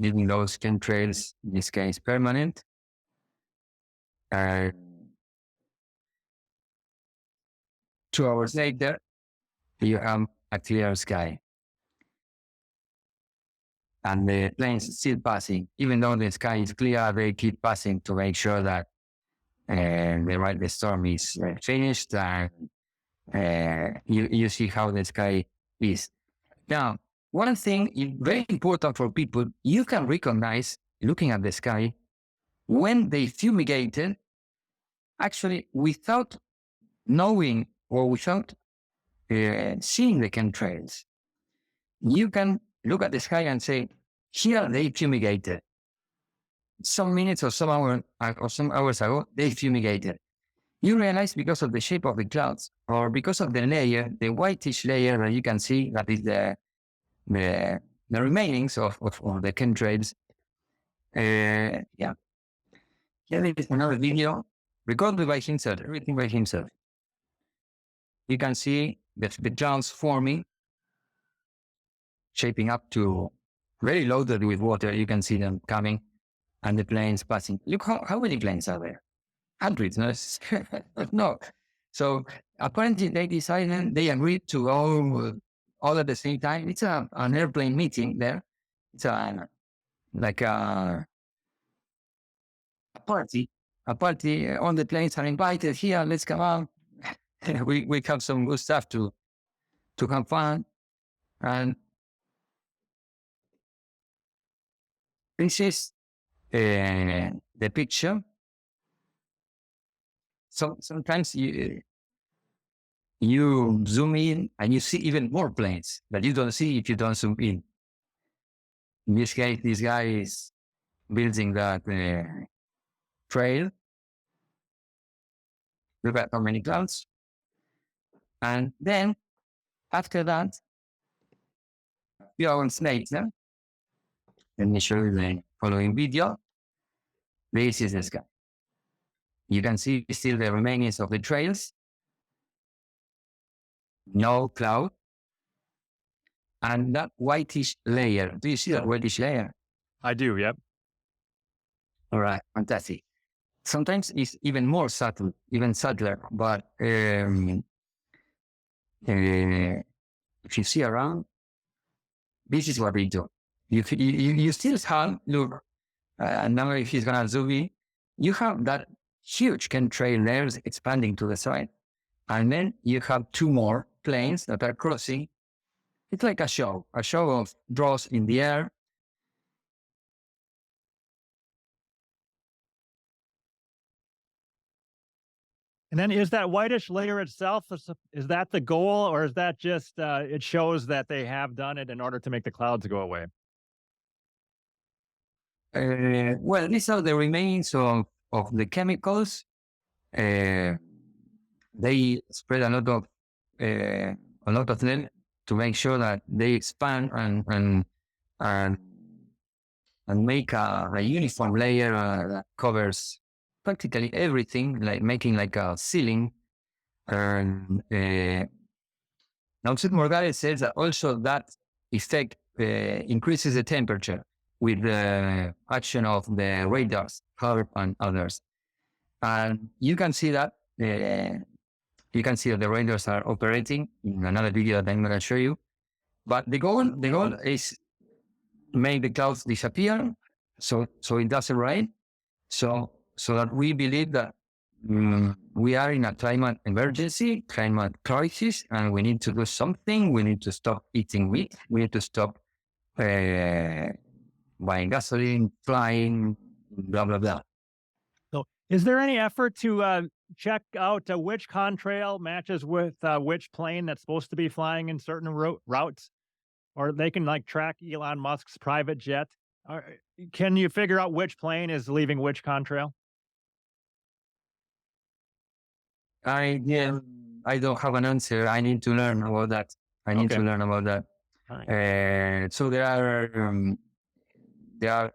leaving those chemtrails, in this case, permanent. 2 hours later, you have a clear sky. And the planes still passing. Even though the sky is clear, they keep passing to make sure that the storm is finished. And you see how the sky is. Now, one thing very important for people, you can recognize, looking at the sky, when they fumigated, actually without knowing or without seeing the chemtrails. You can look at the sky and say, here they fumigated. Some minutes or some hours ago, they fumigated. You realize because of the shape of the clouds, or because of the layer, the whitish layer that you can see, that is the remainings of the chemtrails. Yeah. Here is another video recorded by himself, everything by himself. You can see the clouds forming, shaping up to very loaded with water. You can see them coming. and the planes passing. Look how many planes are there? Hundreds, no? No. So apparently they decided, they agreed to go all at the same time. It's an airplane meeting there. It's like a party. A party. All the planes are invited here. Let's come out. we have some good stuff to have fun. And this is the picture. So sometimes you zoom in and you see even more planes that you don't see if you don't zoom in. In this case, this guy is building that trail. Look at how many clouds. And then after that, we are on snakes. Let me show you the following video. This is the sky. You can see still the remains of the trails. No cloud. And that whitish layer. Do you see that whitish layer? I do, yep. All right, fantastic. Sometimes it's even more subtle, even subtler. But if you see around, this is what we do. You still have, look, now if he's going to zoom in, you have that huge chemtrail layers expanding to the side. And then you have two more planes that are crossing. It's like a show of draws in the air. And then is that whitish layer itself, is that the goal, or is that just, it shows that they have done it in order to make the clouds go away? Well, these are the remains of the chemicals. They spread a lot of them to make sure that they expand and make a uniform layer that covers practically everything, like making like a ceiling. And now, Morgales says that also that effect increases the temperature with the action of the radars, HARP and others. And you can see that the radars are operating in another video that I'm going to show you. But the goal is make the clouds disappear, so it doesn't rain. So that we believe that we are in a climate emergency, climate crisis, and we need to do something. We need to stop eating meat. We need to stop buying gasoline, flying, blah, blah, blah. So is there any effort to check out which contrail matches with which plane that's supposed to be flying in certain routes? Or they can like track Elon Musk's private jet? Can you figure out which plane is leaving which contrail? I don't have an answer. I need to learn about that. Right. So there are.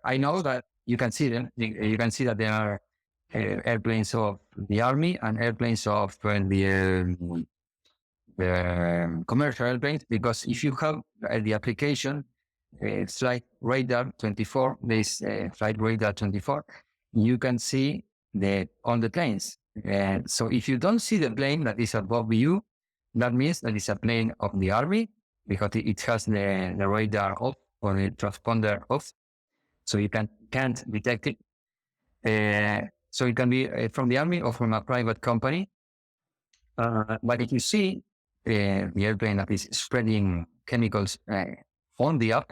I know that you can see them. You can see that there are airplanes of the army and airplanes of the commercial airplanes. Because if you have the application Flight Radar 24, this Flight Radar 24, you can see on the planes. So if you don't see the plane that is above you, that means that it's a plane of the army, because it has the radar off or the transponder off, so you can't detect it. So it can be from the army or from a private company. But if you see the airplane that is spreading chemicals on the up,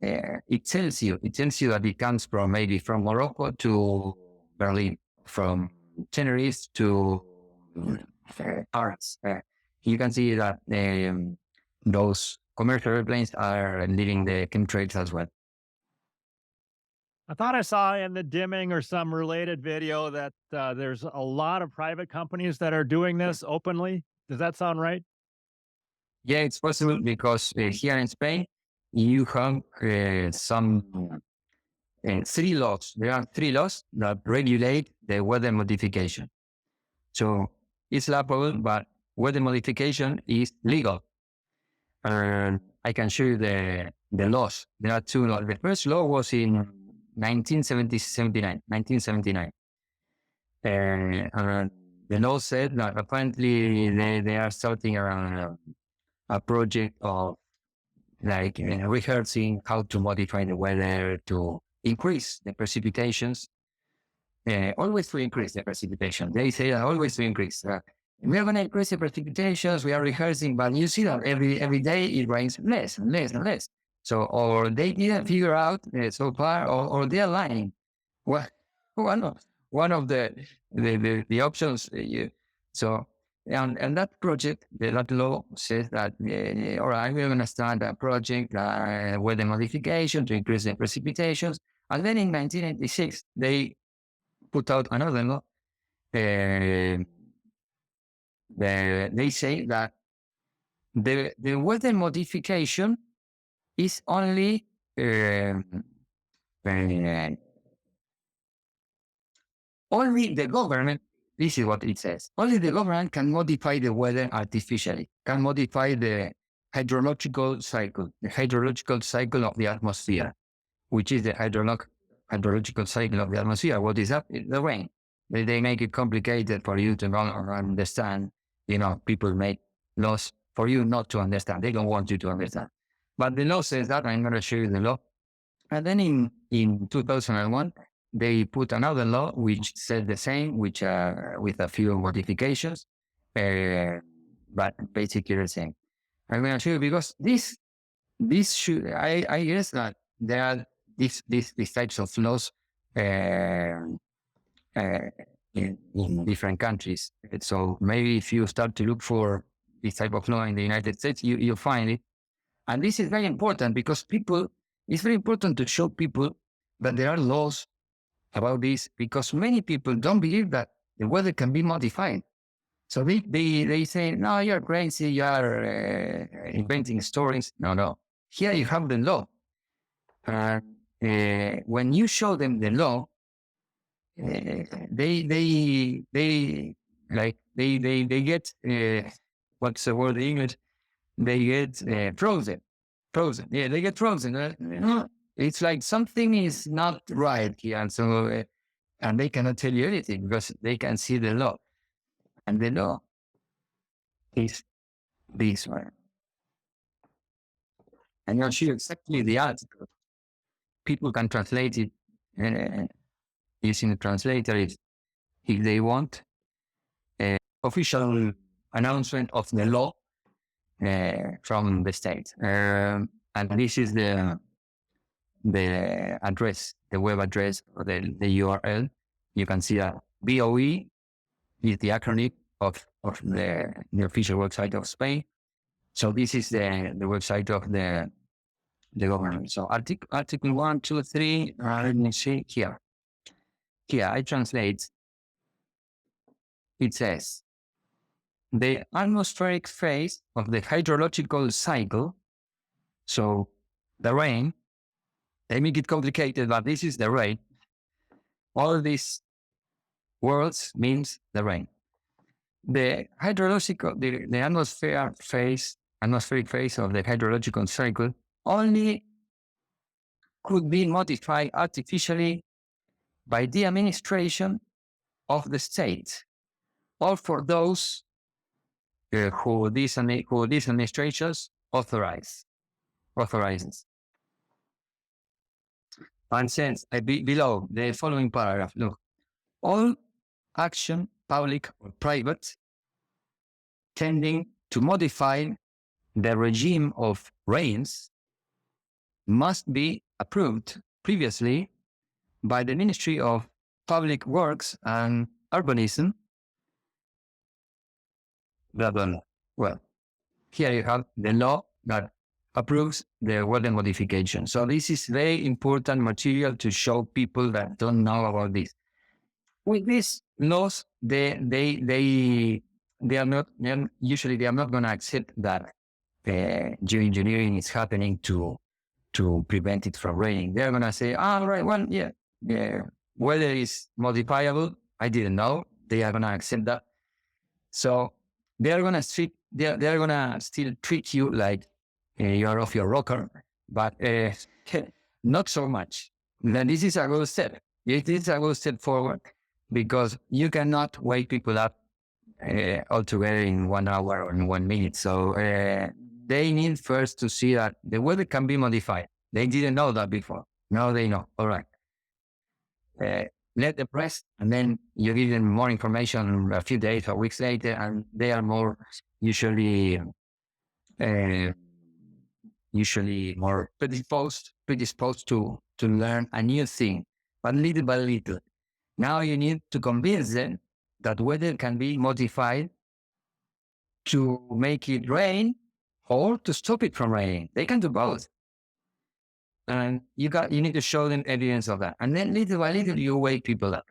it tells you that it comes from maybe from Morocco to Berlin, from Tenerife to Paris. You can see that those commercial airplanes are leaving the chemtrails as well. I thought I saw in the dimming or some related video that there's a lot of private companies that are doing this openly. Does that sound right? Yeah, it's possible because here in Spain, you have some 3 laws. There are 3 laws that regulate the weather modification. So it's laughable, but weather modification is legal. And I can show you the laws. There are 2 laws. The first law was in 1979. The law said that apparently they are starting around a project of like rehearsing how to modify the weather to increase the precipitations. Always to increase the precipitation. They say always to increase. We are going to increase the precipitations. We are rehearsing, but you see that every day it rains less and less and less. So, or they didn't figure out so far, or they are lying. Well, one of the options. And that project, that law says that all right, we're going to start a project weather modification to increase the precipitations. And then in 1986, they put out another law. They say that the weather modification is only only the government. This is what it says. Only the government can modify the weather artificially, can modify the hydrological cycle of the atmosphere, which is the hydrological cycle of the atmosphere. What is that? The rain. They make it complicated for you to understand. People make laws for you not to understand. They don't want you to understand. But the law says that. I'm going to show you the law. And then in 2001, they put another law which said the same, which with a few modifications, but basically the same. I'm going to show you because this should, I guess that there are these types of laws in different countries. So maybe if you start to look for this type of law in the United States, you'll find it. And this is very important because it's very important to show people that there are laws about this, because many people don't believe that the weather can be modified. So they say, no, you're crazy, you are inventing stories. No. Here you have the law. When you show them the law, they get what's the word in English? They get frozen. Yeah, they get frozen. It's like something is not right here, and so and they cannot tell you anything because they can see the law, and the law is this one. And I'll show you exactly the article. People can translate it using the translator if they want. Official announcement of the law from the state, and this is the address, the web address, or the URL. You can see that BOE is the acronym of the official website of Spain. So this is the website of the government. So article 1, 2, 3. Let me see here. Here I translate. It says the atmospheric phase of the hydrological cycle. So the rain. They make it complicated, but this is the rain. All these words means the rain. The atmospheric phase of the hydrological cycle only could be modified artificially by the administration of the state, or for those who these administrations authorizes. And since below the following paragraph, look, all action, public or private, tending to modify the regime of rains must be approved previously by the Ministry of Public Works and Urbanism. Blah, blah, blah. Well, here you have the law that approves the weather modification. So this is very important material to show people that don't know about this. With these laws, they are not usually going to accept that geoengineering is happening to prevent it from raining. They're going to say, right, well, yeah, weather is modifiable. I didn't know. They are going to accept that. So they are going to still treat you like you are off your rocker, but not so much. Then this is a good step. It is a good step forward because you cannot wake people up altogether in 1 hour or in 1 minute. So they need first to see that the weather can be modified. They didn't know that before. Now they know. All right. Let them rest, and then you give them more information a few days or weeks later, and they are more usually more predisposed to learn a new thing, but little by little. Now you need to convince them that weather can be modified to make it rain or to stop it from raining. They can do both. And you need to show them evidence of that. And then little by little, you wake people up.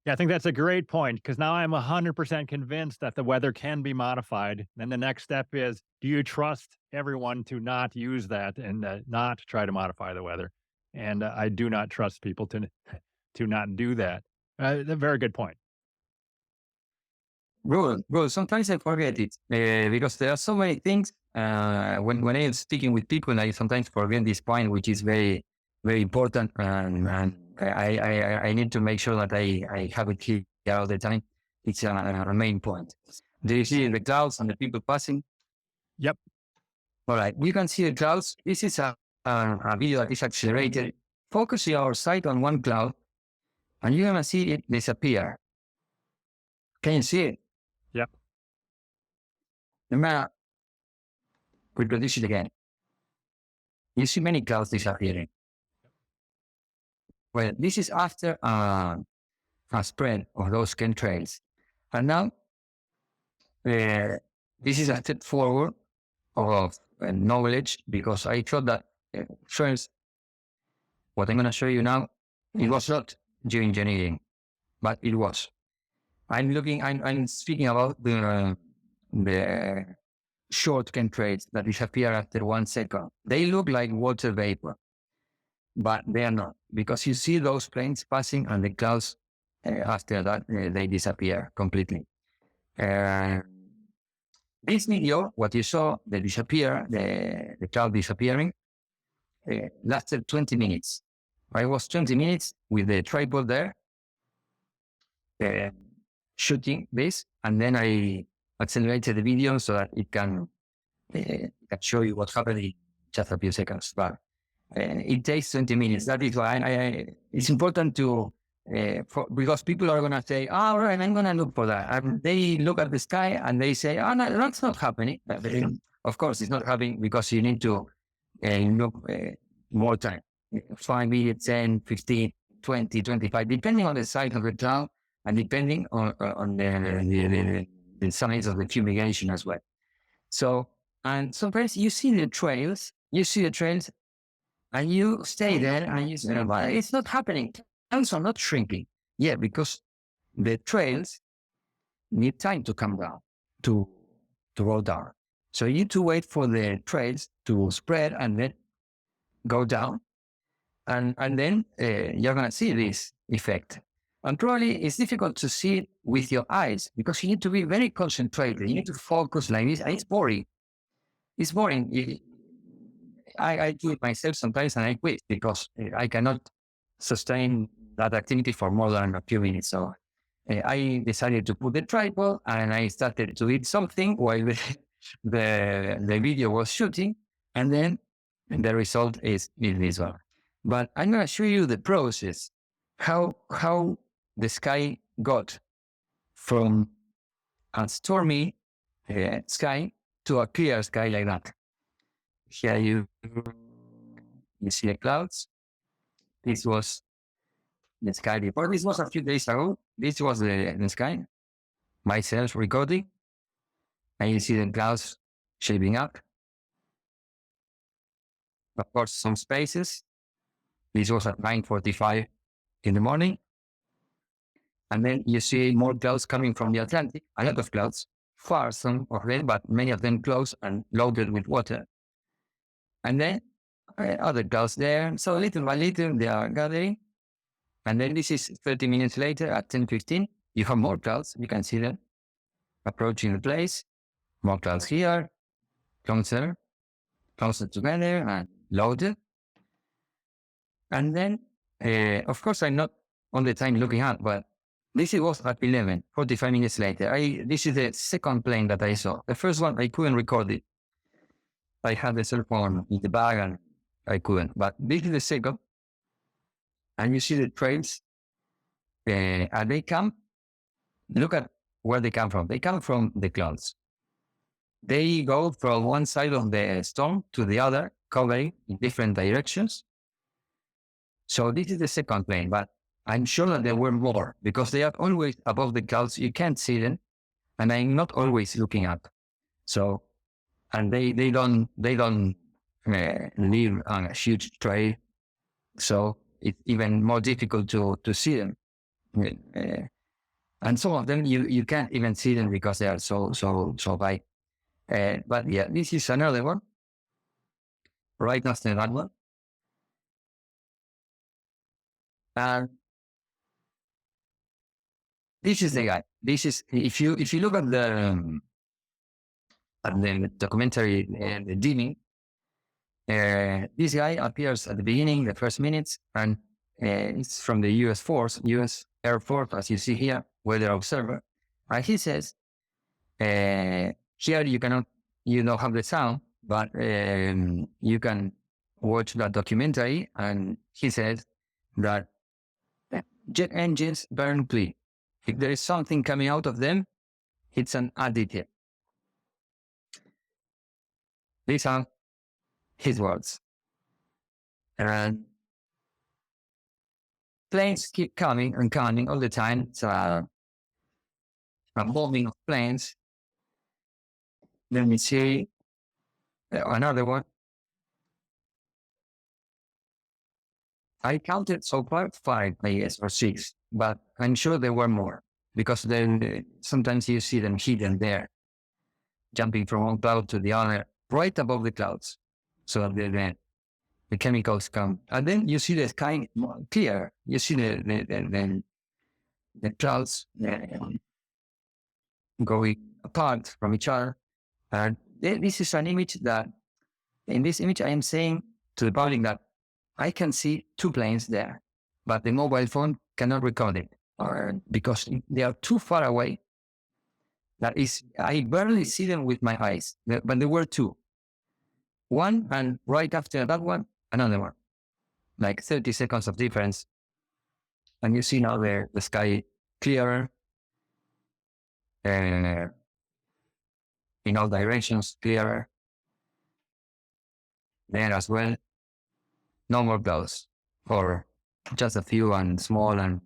Yeah, I think that's a great point because now I'm 100% convinced that the weather can be modified. Then the next step is, do you trust everyone to not use that and not try to modify the weather? And I do not trust people to not do that. A very good point. Bro, sometimes I forget it because there are so many things. When I am speaking with people, I sometimes forget this point, which is very, very important. And I need to make sure that I have it here all the time. It's a main point. Do you see the clouds and the people passing? Yep. All right. You can see the clouds. This is a video that is accelerated. Focus your sight on one cloud and you're going to see it disappear. Can you see it? Yep. Remember, reproduce it again. You see many clouds disappearing. Well, this is after a spread of those chemtrails. And now, this is a step forward of knowledge because I thought that first, what I'm going to show you now, it was not geoengineering, but it was. I'm speaking about the short chemtrails that disappear after 1 second. They look like water vapor, but they are not because you see those planes passing and the clouds after that, they disappear completely. This video, what you saw, the cloud disappearing, lasted 20 minutes. I was 20 minutes with the tripod there, shooting this, and then I accelerated the video so that it can show you what's happening in just a few seconds. But it takes 20 minutes. That is why it's important to, because people are going to say, all right, I'm going to look for that. And they look at the sky and they say, oh, no, that's not happening. But, of course, it's not happening because you need to look more time. 5 minutes, 10, 15, 20, 25, depending on the size of the cloud and depending on the size of the fumigation as well. So, and sometimes you see the trails, and you stay there and you say, it's not happening. Clouds are not shrinking. Yeah, because the trails need time to come down, to roll down. So you need to wait for the trails to spread and then go down. And then you're going to see this effect. And probably it's difficult to see it with your eyes because you need to be very concentrated. You need to focus like this. And it's boring. It's boring. I do it myself sometimes and I quit because I cannot sustain that activity for more than a few minutes. So I decided to put the tripod and I started to eat something while the video was shooting. And then the result is this one. But I'm going to show you the process, how the sky got from a stormy sky to a clear sky like that. Here you see the clouds. This was the sky before. This was a few days ago. This was the sky, myself recording. And you see the clouds shaping up. Of course, some spaces. This was at 9:45 in the morning. And then you see more clouds coming from the Atlantic, a lot of clouds, far some of them, but many of them close and loaded with water. And then other clouds there. So little by little, they are gathering. And then this is 30 minutes later at 10:15. You have more clouds. You can see them approaching the place. More clouds here, closer together and loaded. And then, of course, I'm not all the time looking up, but this was at 11, 45 minutes later. This is the second plane that I saw. The first one, I couldn't record it. I had the cell phone in the bag and I couldn't. But this is the second. And you see the trails. And they come, look at where they come from. They come from the clouds. They go from one side of the storm to the other, covering in different directions. So this is the second plane, but I'm sure that there were more because they are always above the clouds. You can't see them, and I'm not always looking up. So, and they don't live on a huge trail, so it's even more difficult to see them. And some of them you can't even see them because they are so high. But yeah, this is another one right after that one. And this is the guy. This is if you look at the documentary, the Dane, this guy appears at the beginning, the first minutes, and it's from the U.S. Air Force, as you see here, weather observer. And he says, here you don't have the sound, but you can watch that documentary. And he says that jet engines burn clean. If there is something coming out of them, it's an additive. These are his words. And planes keep coming and coming all the time. It's a bombing of planes. Let me see another one. I counted so far 5, I guess, or 6, but I'm sure there were more because then sometimes you see them hidden there, jumping from one cloud to the other, right above the clouds. So the chemicals come, and then you see the sky clear. You see the clouds going apart from each other. And this is an image that, in this image, I am saying to the public that I can see 2 planes there, but the mobile phone cannot record it, or because they are too far away. That is, I barely see them with my eyes, but there were 2. One, and right after that one, another one, like 30 seconds of difference. And you see now the sky clearer, in all directions clearer. There as well, no more clouds, or just a few and small, and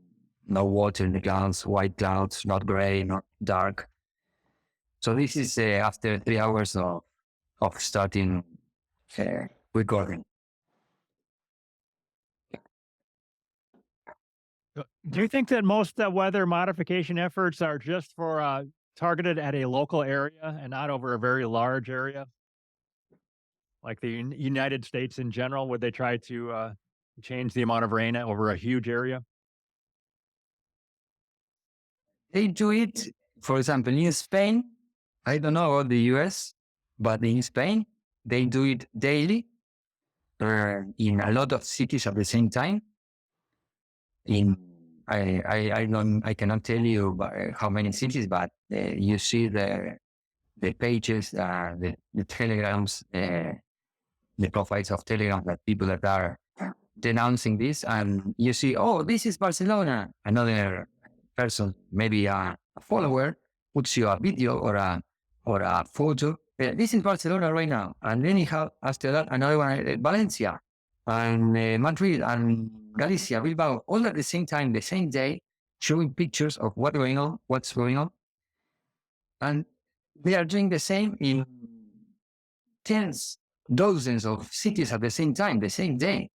no water in the clouds, white clouds, not gray, not dark. So this is after 3 hours of starting recording. Do you think that most weather modification efforts are just for targeted at a local area and not over a very large area? Like the United States in general, would they try to change the amount of rain over a huge area? They do it, for example, in Spain. I don't know about the US, but in Spain, they do it daily in a lot of cities at the same time. I cannot tell you how many cities, but you see the pages, the telegrams, the profiles of Telegram that people that are denouncing this, and you see, oh, this is Barcelona. Another person, maybe a follower, would see a video or a photo. This is Barcelona right now, and then you have after that another one, Valencia, and Madrid, and Galicia, Bilbao, all at the same time, the same day, showing pictures of what's going on, and they are doing the same in tens, dozens of cities at the same time, the same day.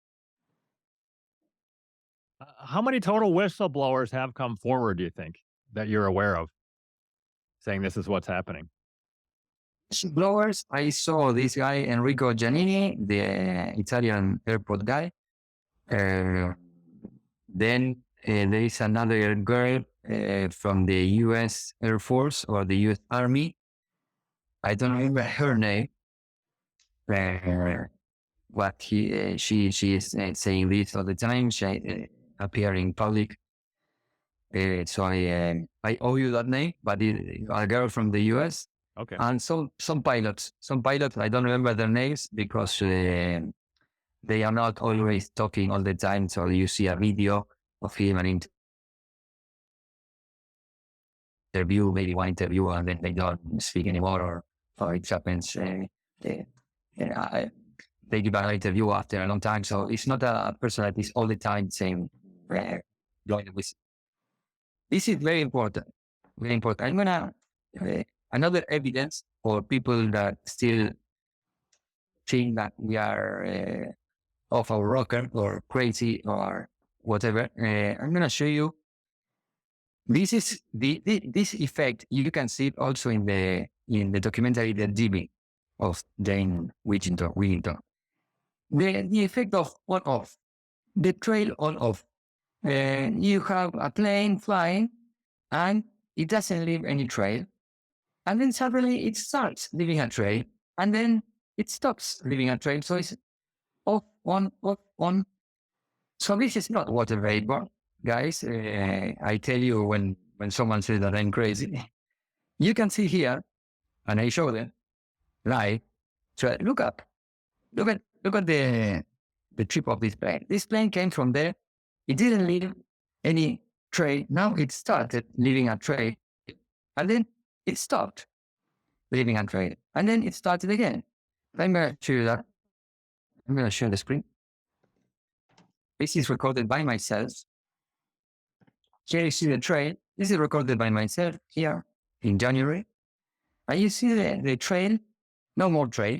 How many total whistleblowers have come forward, do you think, that you're aware of, saying this is what's happening? Whistleblowers, I saw this guy, Enrico Giannini, the Italian airport guy. Then there is another girl from the U.S. Air Force or the U.S. Army. I don't remember her name. what she is saying this all the time. She appear in public. So I owe you that name, but a girl from the US. Okay. And some pilots, I don't remember their names because they are not always talking all the time. So you see a video of him and interview, maybe one interview, and then they don't speak anymore, or it happens. They give an interview after a long time. So it's not a person that is all the time saying, this is very important. Very important. I'm gonna another evidence for people that still think that we are off our rocker or crazy or whatever. I'm gonna show you. This is this effect. You can see it also in the documentary The Dimming of Dane Wigington. The effect of on off, the trail on off. You have a plane flying and it doesn't leave any trail. And then suddenly it starts leaving a trail and then it stops leaving a trail. So it's off, on, off, on. So this is not water vapor, guys. I tell you when someone says that I'm crazy, you can see here, and I show them, live. So look up, look at the tip of this plane. This plane came from there. It didn't leave any trail. Now it started leaving a trail, and then it stopped leaving a trail, and then it started again. I'm going to show you that. I'm going to share the screen. This is recorded by myself. Here you see the trail. This is recorded by myself here in January. And you see the trail. No more trail.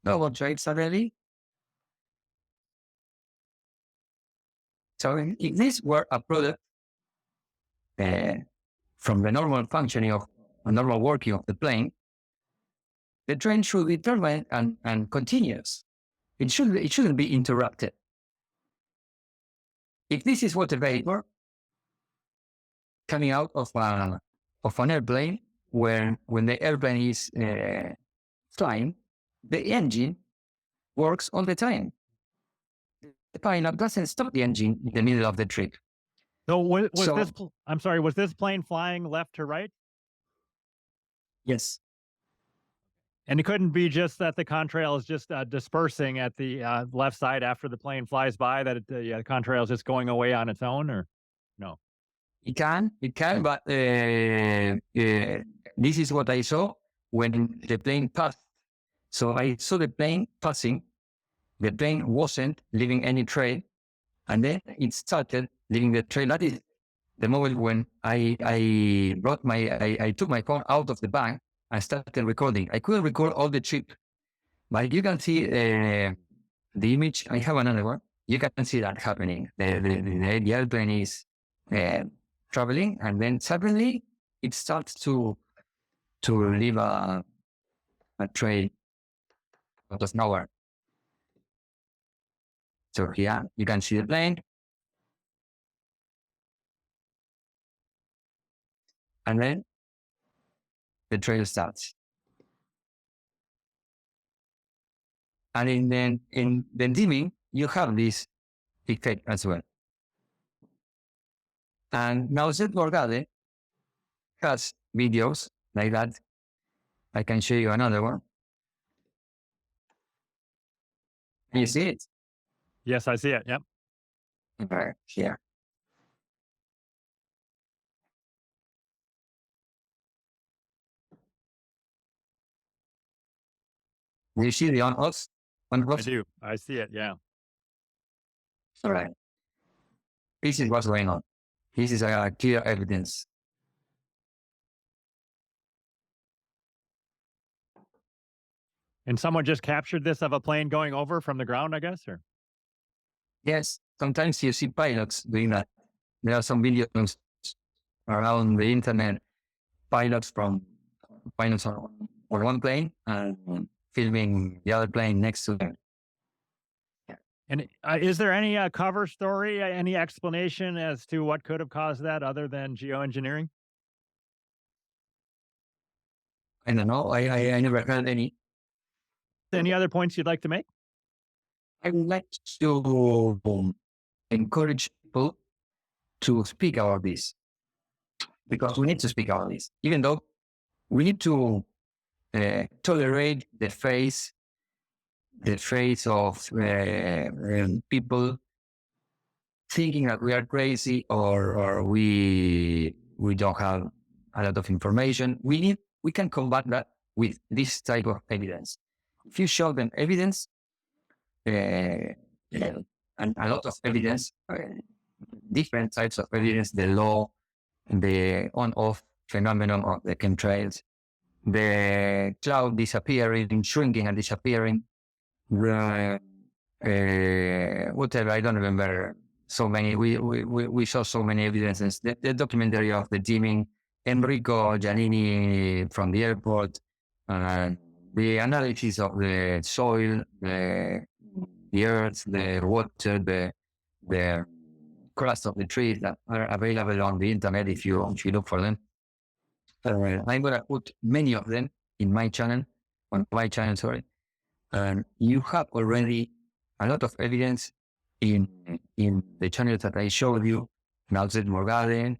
No more trail suddenly. So if this were a product from the normal functioning of a normal working of the plane, the train should be permanent and continuous. It shouldn't be interrupted. If this is water vapor coming out of an airplane, when the airplane is flying, the engine works all the time. The pilot doesn't stop the engine in the middle of the trip. So was this plane flying left to right? Yes. And it couldn't be just that the contrail is just dispersing at the left side after the plane flies by, that the contrail is just going away on its own, or no? It can, but this is what I saw when the plane passed. So I saw the plane passing. The plane wasn't leaving any trail, and then it started leaving the trail. That is the moment when I took my phone out of the bag and started recording. I couldn't record all the trip, but you can see the image. I have another one. You can see that happening. The airplane is traveling, and then suddenly it starts to leave a trail out of nowhere. So here you can see the plane, and then the trail starts. And in the dimming, you have this effect as well. And now Borgade has videos like that. I can show you another one. Can you see it? Yes, I see it. Yep. Right here. Do you see the on-offs? I do. I see it. Yeah. All right. This is what's going on. This is a clear evidence. And someone just captured this of a plane going over from the ground, I guess, or? Yes, sometimes you see pilots doing that. There are some videos around the internet, pilots on one plane and filming the other plane next to them. And is there any cover story, any explanation as to what could have caused that other than geoengineering? I don't know. I never heard any. Any other points you'd like to make? I would like to encourage people to speak about this, because we need to speak about this, even though we need to tolerate the face of people thinking that we are crazy or we don't have a lot of information. We can combat that with this type of evidence. If you show them evidence, and a lot of evidence, different types of evidence, the law, the on-off phenomenon of the chemtrails, the cloud disappearing, shrinking and disappearing, whatever, I don't remember so many. We saw so many evidences. The documentary of the dimming, Enrico Giannini from the airport, the analysis of the soil, the earth, the water, the crust of the trees that are available on the internet if you look for them. I'm going to put many of them in my channel, and you have already a lot of evidence in the channels that I showed you: Nauset Morgade,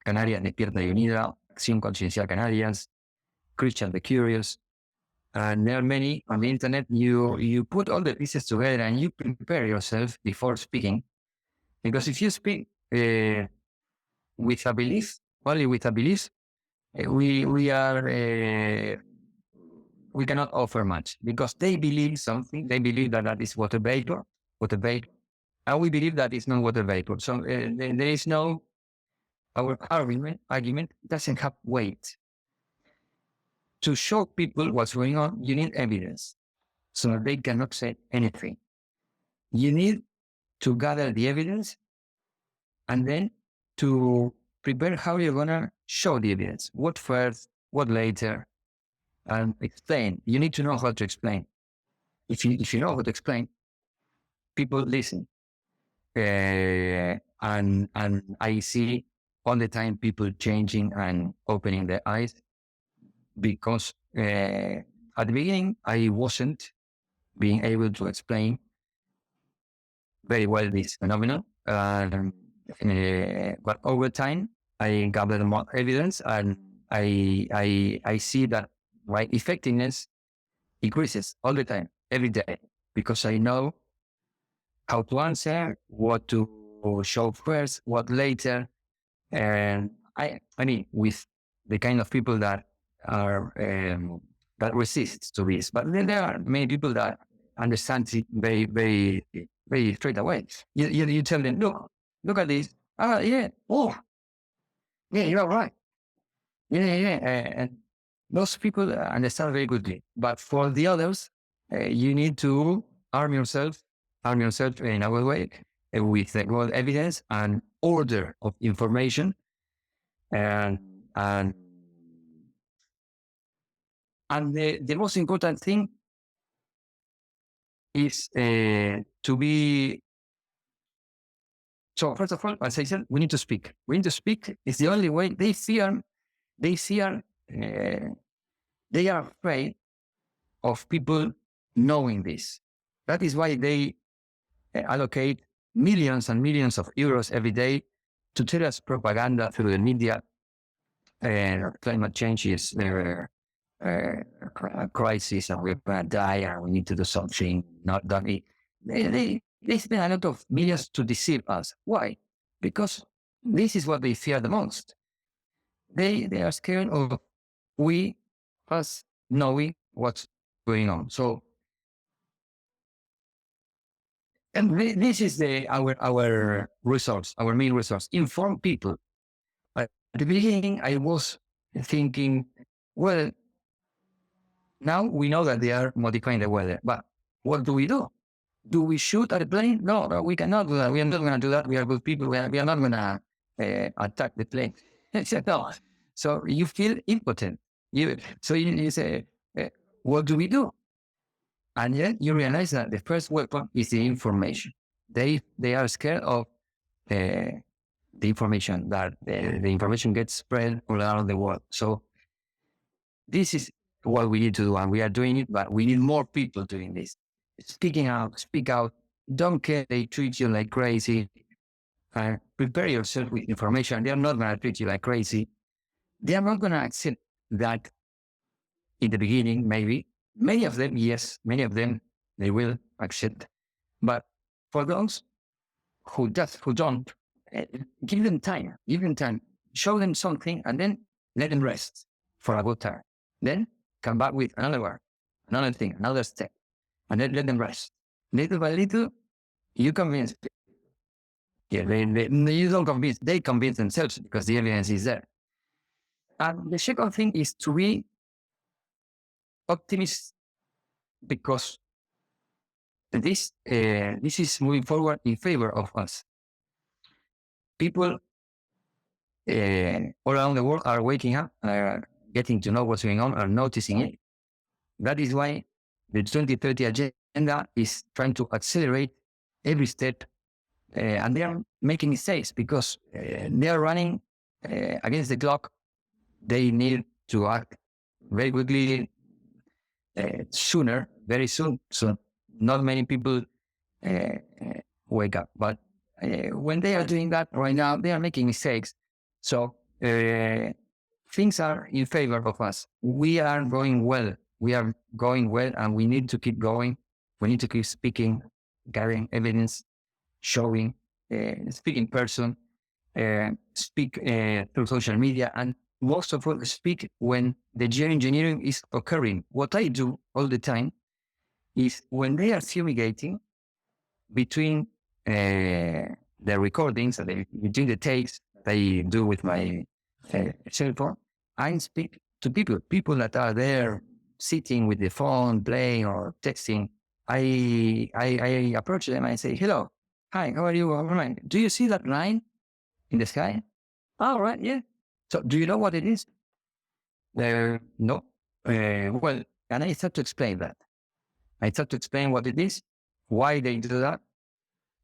Canarias Despierta y Unida, Acción Conciencial Canarias, Christian the Curious, and there are many on the internet. You put all the pieces together and you prepare yourself before speaking, because if you speak with a belief, only with a belief, we cannot offer much, because they believe something. They believe that is water vapor, and we believe that it's not water vapor. So there is no, our argument doesn't have weight. To show people what's going on, you need evidence, so they cannot say anything. You need to gather the evidence and then to prepare how you're going to show the evidence. What first, what later, and explain. You need to know how to explain. If you know how to explain, people listen. And I see all the time people changing and opening their eyes, because at the beginning I wasn't being able to explain very well this phenomenon. But over time, I gathered more evidence, and I see that my effectiveness increases all the time, every day, because I know how to answer, what to show first, what later. And I mean, with the kind of people that are that resist to this, but then there are many people that understand it very, very, very straight away. You tell them, look at this. Yeah. Oh, yeah, you're right. Yeah. And those people understand very quickly. But for the others, you need to arm yourself in a good way with the good evidence and order of information, and the most important thing is to be. So first of all, as I said, we need to speak. It's the only way. They are afraid of people knowing this. That is why they allocate millions and millions of euros every day to tell us propaganda through the media. Climate change is a crisis, and we're going to die, and we need to do something. Not done it. They spend a lot of millions to deceive us. Why? Because this is what they fear the most. They are scared of us knowing what's going on. So, and this is our resource, our main resource: inform people. At the beginning, I was thinking, well, now we know that they are modifying the weather, but what do we do? Do we shoot at a plane? No, we cannot do that. We are not going to do that. We are good people. We are not going to attack the plane. No. So you feel impotent. You say, what do we do? And yet you realize that the first weapon is the information. They are scared of the information, that the information gets spread all around the world. So this is what we need to do, and we are doing it, but we need more people doing this. Speaking out, speak out. Don't care they treat you like crazy. Prepare yourself with information. They are not going to treat you like crazy. They are not going to accept that in the beginning, maybe. Many of them, yes, many of them, they will accept. But for those who don't, give them time, show them something, and then let them rest for a good time. Then come back with another word, another thing, another step, and then let them rest. Little by little, you convince people. Yeah, you don't convince, they convince themselves because the evidence is there. And the second thing is to be optimist, because this is moving forward in favor of us. People all around the world are waking up, are getting to know what's going on, are noticing it. That is why the 2030 agenda is trying to accelerate every step, and they are making mistakes because they are running against the clock. They need to act very quickly, sooner, very soon. So not many people wake up. But when they are doing that right now, they are making mistakes. So things are in favor of us. We are going well. We are going well, and we need to keep going. We need to keep speaking, gathering evidence, showing, speak in person, speak through social media, and most of all, speak when the geoengineering is occurring. What I do all the time is when they are fumigating, between the recordings, between the takes I do with my cell phone, I speak to people that are there sitting with the phone, playing or texting. I approach them and I say, hello, hi, how are you? All right. Do you see that line in the sky? All right, yeah. So do you know what it is? No. Well, and I start to explain that. I start to explain what it is, why they do that.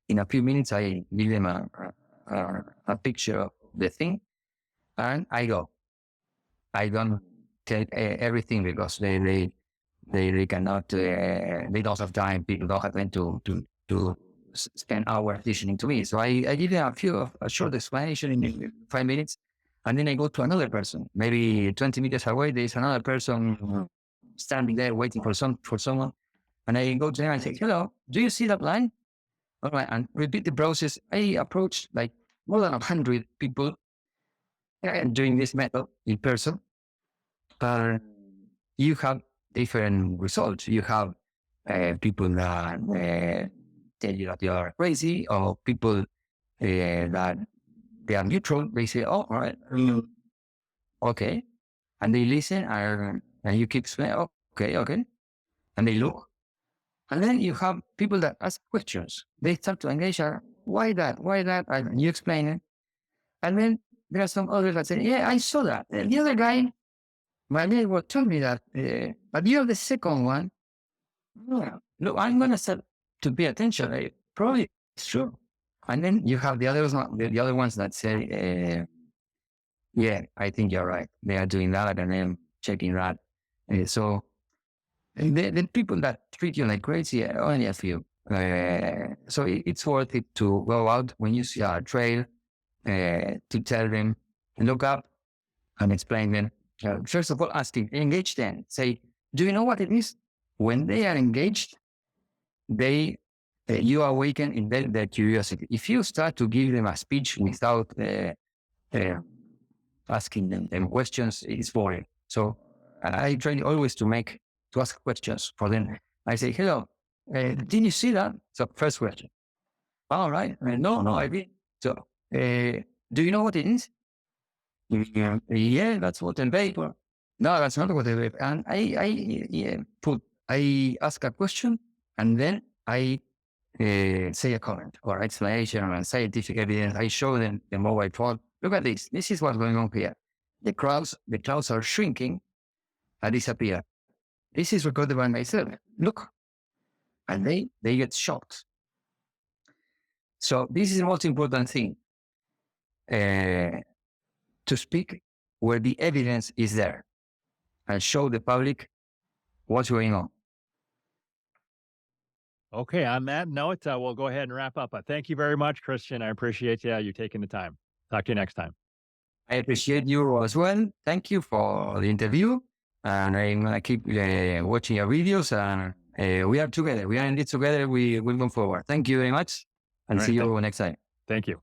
In a few minutes, I give them a picture of the thing, and I go. I don't tell everything because they cannot. They don't have time. People don't have time to spend hours listening to me. So I give them a short explanation in 5 minutes, and then I go to another person. Maybe 20 meters away, there is another person standing there waiting for someone, and I go to them and say, "Hello, do you see that line?" All right, and repeat the process. I approached like more than 100 people doing this method in person. But you have different results. You have people that tell you that you are crazy, or people that they are neutral. They say, "Oh, all right, okay," and they listen, and you keep saying, "Okay," and they look. And then you have people that ask questions. They start to engage. Why that? Why that? And you explain it. And then there are some others that say, "Yeah, I saw that." And the other guy, my neighbor told me that, but you're the second one. Yeah. Look, I'm going to start to pay attention. Probably it's true. And then you have the other ones that say, yeah, I think you're right. They are doing that, and I'm checking that. So the people that treat you like crazy are only a few. So it's worth it to go out when you see a trail, to tell them, look up and explain them. First of all, engage them. Say, do you know what it is? When they are engaged, you awaken in them their curiosity. If you start to give them a speech without asking them questions, it's boring. So I try always to ask questions for them. I say, hello, did you see that? So first question. All right. No, I didn't. So do you know what it is? Yeah, that's what in paper. No, that's not what I paper. And I ask a question, and then I say a comment or explanation and scientific evidence. I show them the mobile phone. Look at this. This is what's going on here. The clouds are shrinking and disappear. This is recorded by myself. Look. And they get shocked. So this is the most important thing. To speak where the evidence is there. and show the public what's going on. Okay, on that note, we'll go ahead and wrap up. Thank you very much, Christian. I appreciate you taking the time. Talk to you next time. I appreciate you as well. Thank you for the interview. And I'm going to keep watching your videos. And we are together. We are in this together. We will move forward. Thank you very much. And see you next time. Thank you.